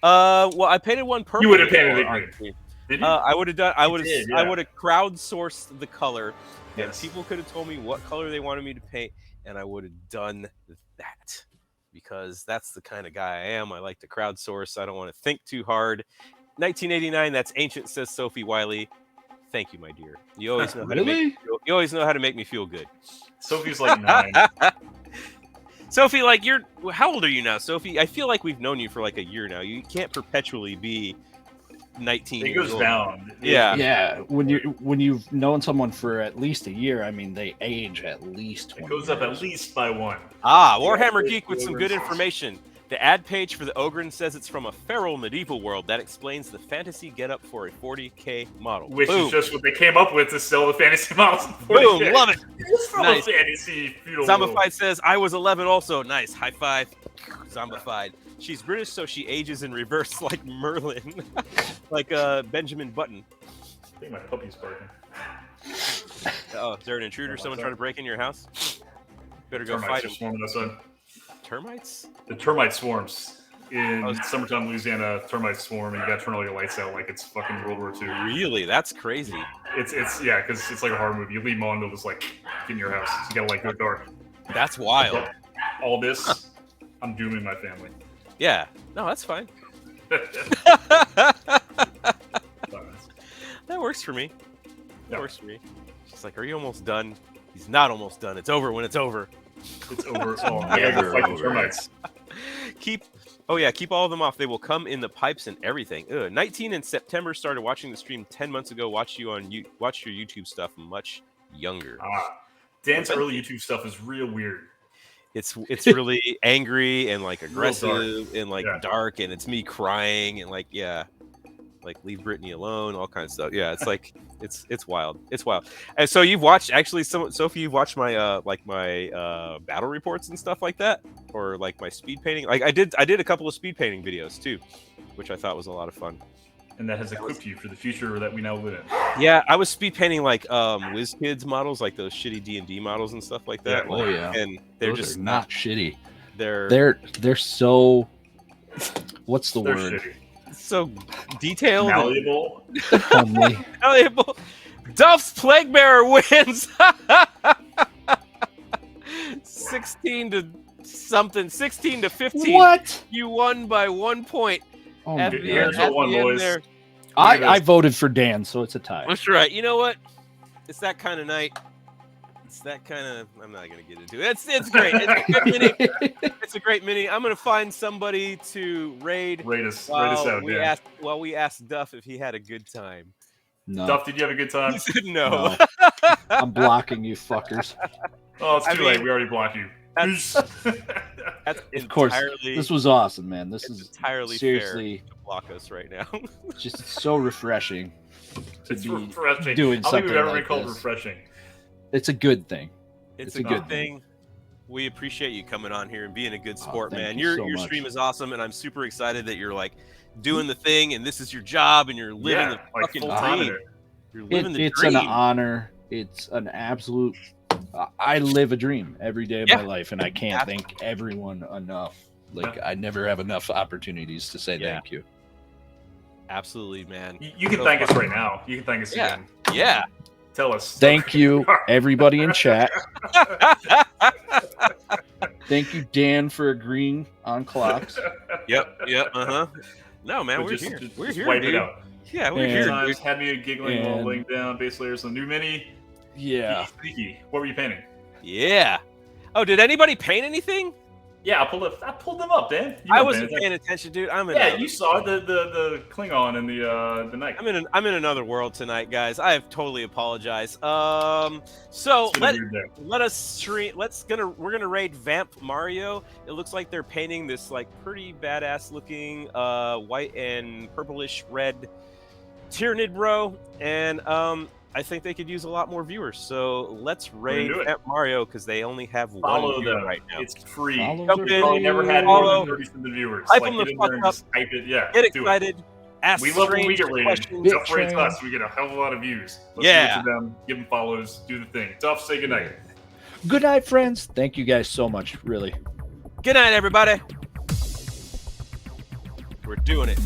Well, I painted one purple. You would have painted it on green. screen. Did you? I would have done. I would have. did, I yeah. would have crowdsourced the color, and Yes. people could have told me what color they wanted me to paint, and I would have done that because that's the kind of guy I am. I like to crowdsource. I don't want to think too hard. 1989. That's ancient, says Sophie Wiley. Thank you, my dear. You always know how to make. Really? You always know how to make me feel good. Sophie's like 9. Sophie, how old are you now, Sophie? I feel like we've known you for a year now. You can't perpetually be 19 It years goes old. down. Yeah. Yeah, when you've known someone for at least a year, I mean, they age at least 20 It goes up years. at least by 1. Warhammer Yeah, Geek with some Ogren good says- information. The ad page for the Ogren says it's from a feral medieval world. That explains the fantasy getup for a 40K model. Which Boom. is just what they came up with to sell the fantasy models. Boom, love it. It's from Nice. a fantasy feudal world. Zombified says, I was 11 also. Nice. High five. Zombified. She's British, so she ages in reverse like Merlin. like Benjamin Button. I think my puppy's barking. Oh, is there an intruder? Someone trying to break in your house? Better go Termites fight are him. swarming outside. Termites? The termite swarms. In Oh, summertime Louisiana, termites swarm, and you gotta turn all your lights out like it's fucking World War II. Really? That's crazy. It's yeah, because it's like a horror movie. You leave them on, they'll just get in your house. So you gotta go dark. That's wild. All this, I'm dooming my family. Yeah. No, that's fine. That works for me. That Yeah. works for me. She's like, are you almost done? He's not almost done. It's over when it's over. It's over. Oh, I gotta go fight the termites. Keep all of them off. They will come in the pipes and everything. 19 in September. Started watching the stream 10 months ago. Watch your YouTube stuff much younger. Dan's early YouTube stuff is real weird. It's really angry and aggressive and Yeah. dark, and it's me crying and leave Brittany alone, all kinds of stuff. Yeah, it's it's wild. It's wild. And so you've watched Sophie, you've watched my my battle reports and stuff like that, or my speed painting. I did a couple of speed painting videos too, which I thought was a lot of fun. And that has equipped you for the future that we now live in. Yeah, I was speed painting WizKids models, like those shitty D&D models and stuff like that. Yeah. Oh yeah, And they're those just are not shitty. they're so. What's the They're word? shitty. so detailed and Malleable. Homely. valuable. Duff's Plague Bearer wins. 16 to something. 16 to 15. What? You won by 1 point. Oh At my the Here's end, God. what one, boys. there. I voted for Dan, so it's a tie. That's right. You know what? It's that kind of night. It's that kind of. I'm not gonna get into it. It's great. It's a good mini. It's a great mini. I'm gonna find somebody to raid. Rate us While out, we Dan. asked Duff if he had a good time. No, Duff, did you have a good time? He said no. no. I'm blocking you fuckers. Oh, it's I too late. mean, We already blocked you. That's Of entirely. course, this was awesome, man. This it's is entirely seriously fair to block us right now. just so refreshing to It's be refreshing. doing I don't think we've something ever like been called this. refreshing. It's a good thing. It's It's a a good good thing. We appreciate you coming on here and being a good sport, thank man. you Your so your much. stream is awesome, and I'm super excited that you're doing the thing, and this is your job, and you're living Yeah, the fucking full time in dream. it. You're living the It's dream. an honor. It's an absolute. I live a dream every day of Yeah. my life, and I can't thank everyone enough. I never have enough opportunities to say Yeah. thank you. Absolutely, man. You can thank us right now. You can thank us Yeah. again. Yeah. Tell us. Thank you, everybody in chat. Thank you, Dan, for agreeing on clocks. Yep. No, man, we're here. We're here, wipe dude. it out. Yeah, we're And- here, Times dude. had me giggling while And- laying down base layers. The new mini. Yeah. Sneaky. What were you painting? Yeah. Oh, did anybody paint anything? Yeah, I pulled them up, Dan. You I weren't wasn't paying paying attention, dude. I'm in. Yeah, you saw the Klingon and the Knight. I'm in another world tonight, guys. I have totally apologized. So It's been let weird there. let us stream. We're gonna raid Vamp Mario. It looks like they're painting this like pretty badass looking white and purplish red Tyranid bro, and I think they could use a lot more viewers. So let's raid do it. Vamp Mario because they only have Follow one viewer them right now. It's free. Follow Jump them. in, Probably never had more follow, than 30 viewers. hype Like, them the get in fuck there and up. just type it. Yeah, Get do it. excited. Ask We love when we strange get rated. questions. Duff rates train. us. We get a hell of a lot of views. Let's Yeah. give it to them. Give them follows. Do the thing. Duff, say goodnight. Good night, friends. Thank you guys so much. Really. Good night, everybody. We're doing it.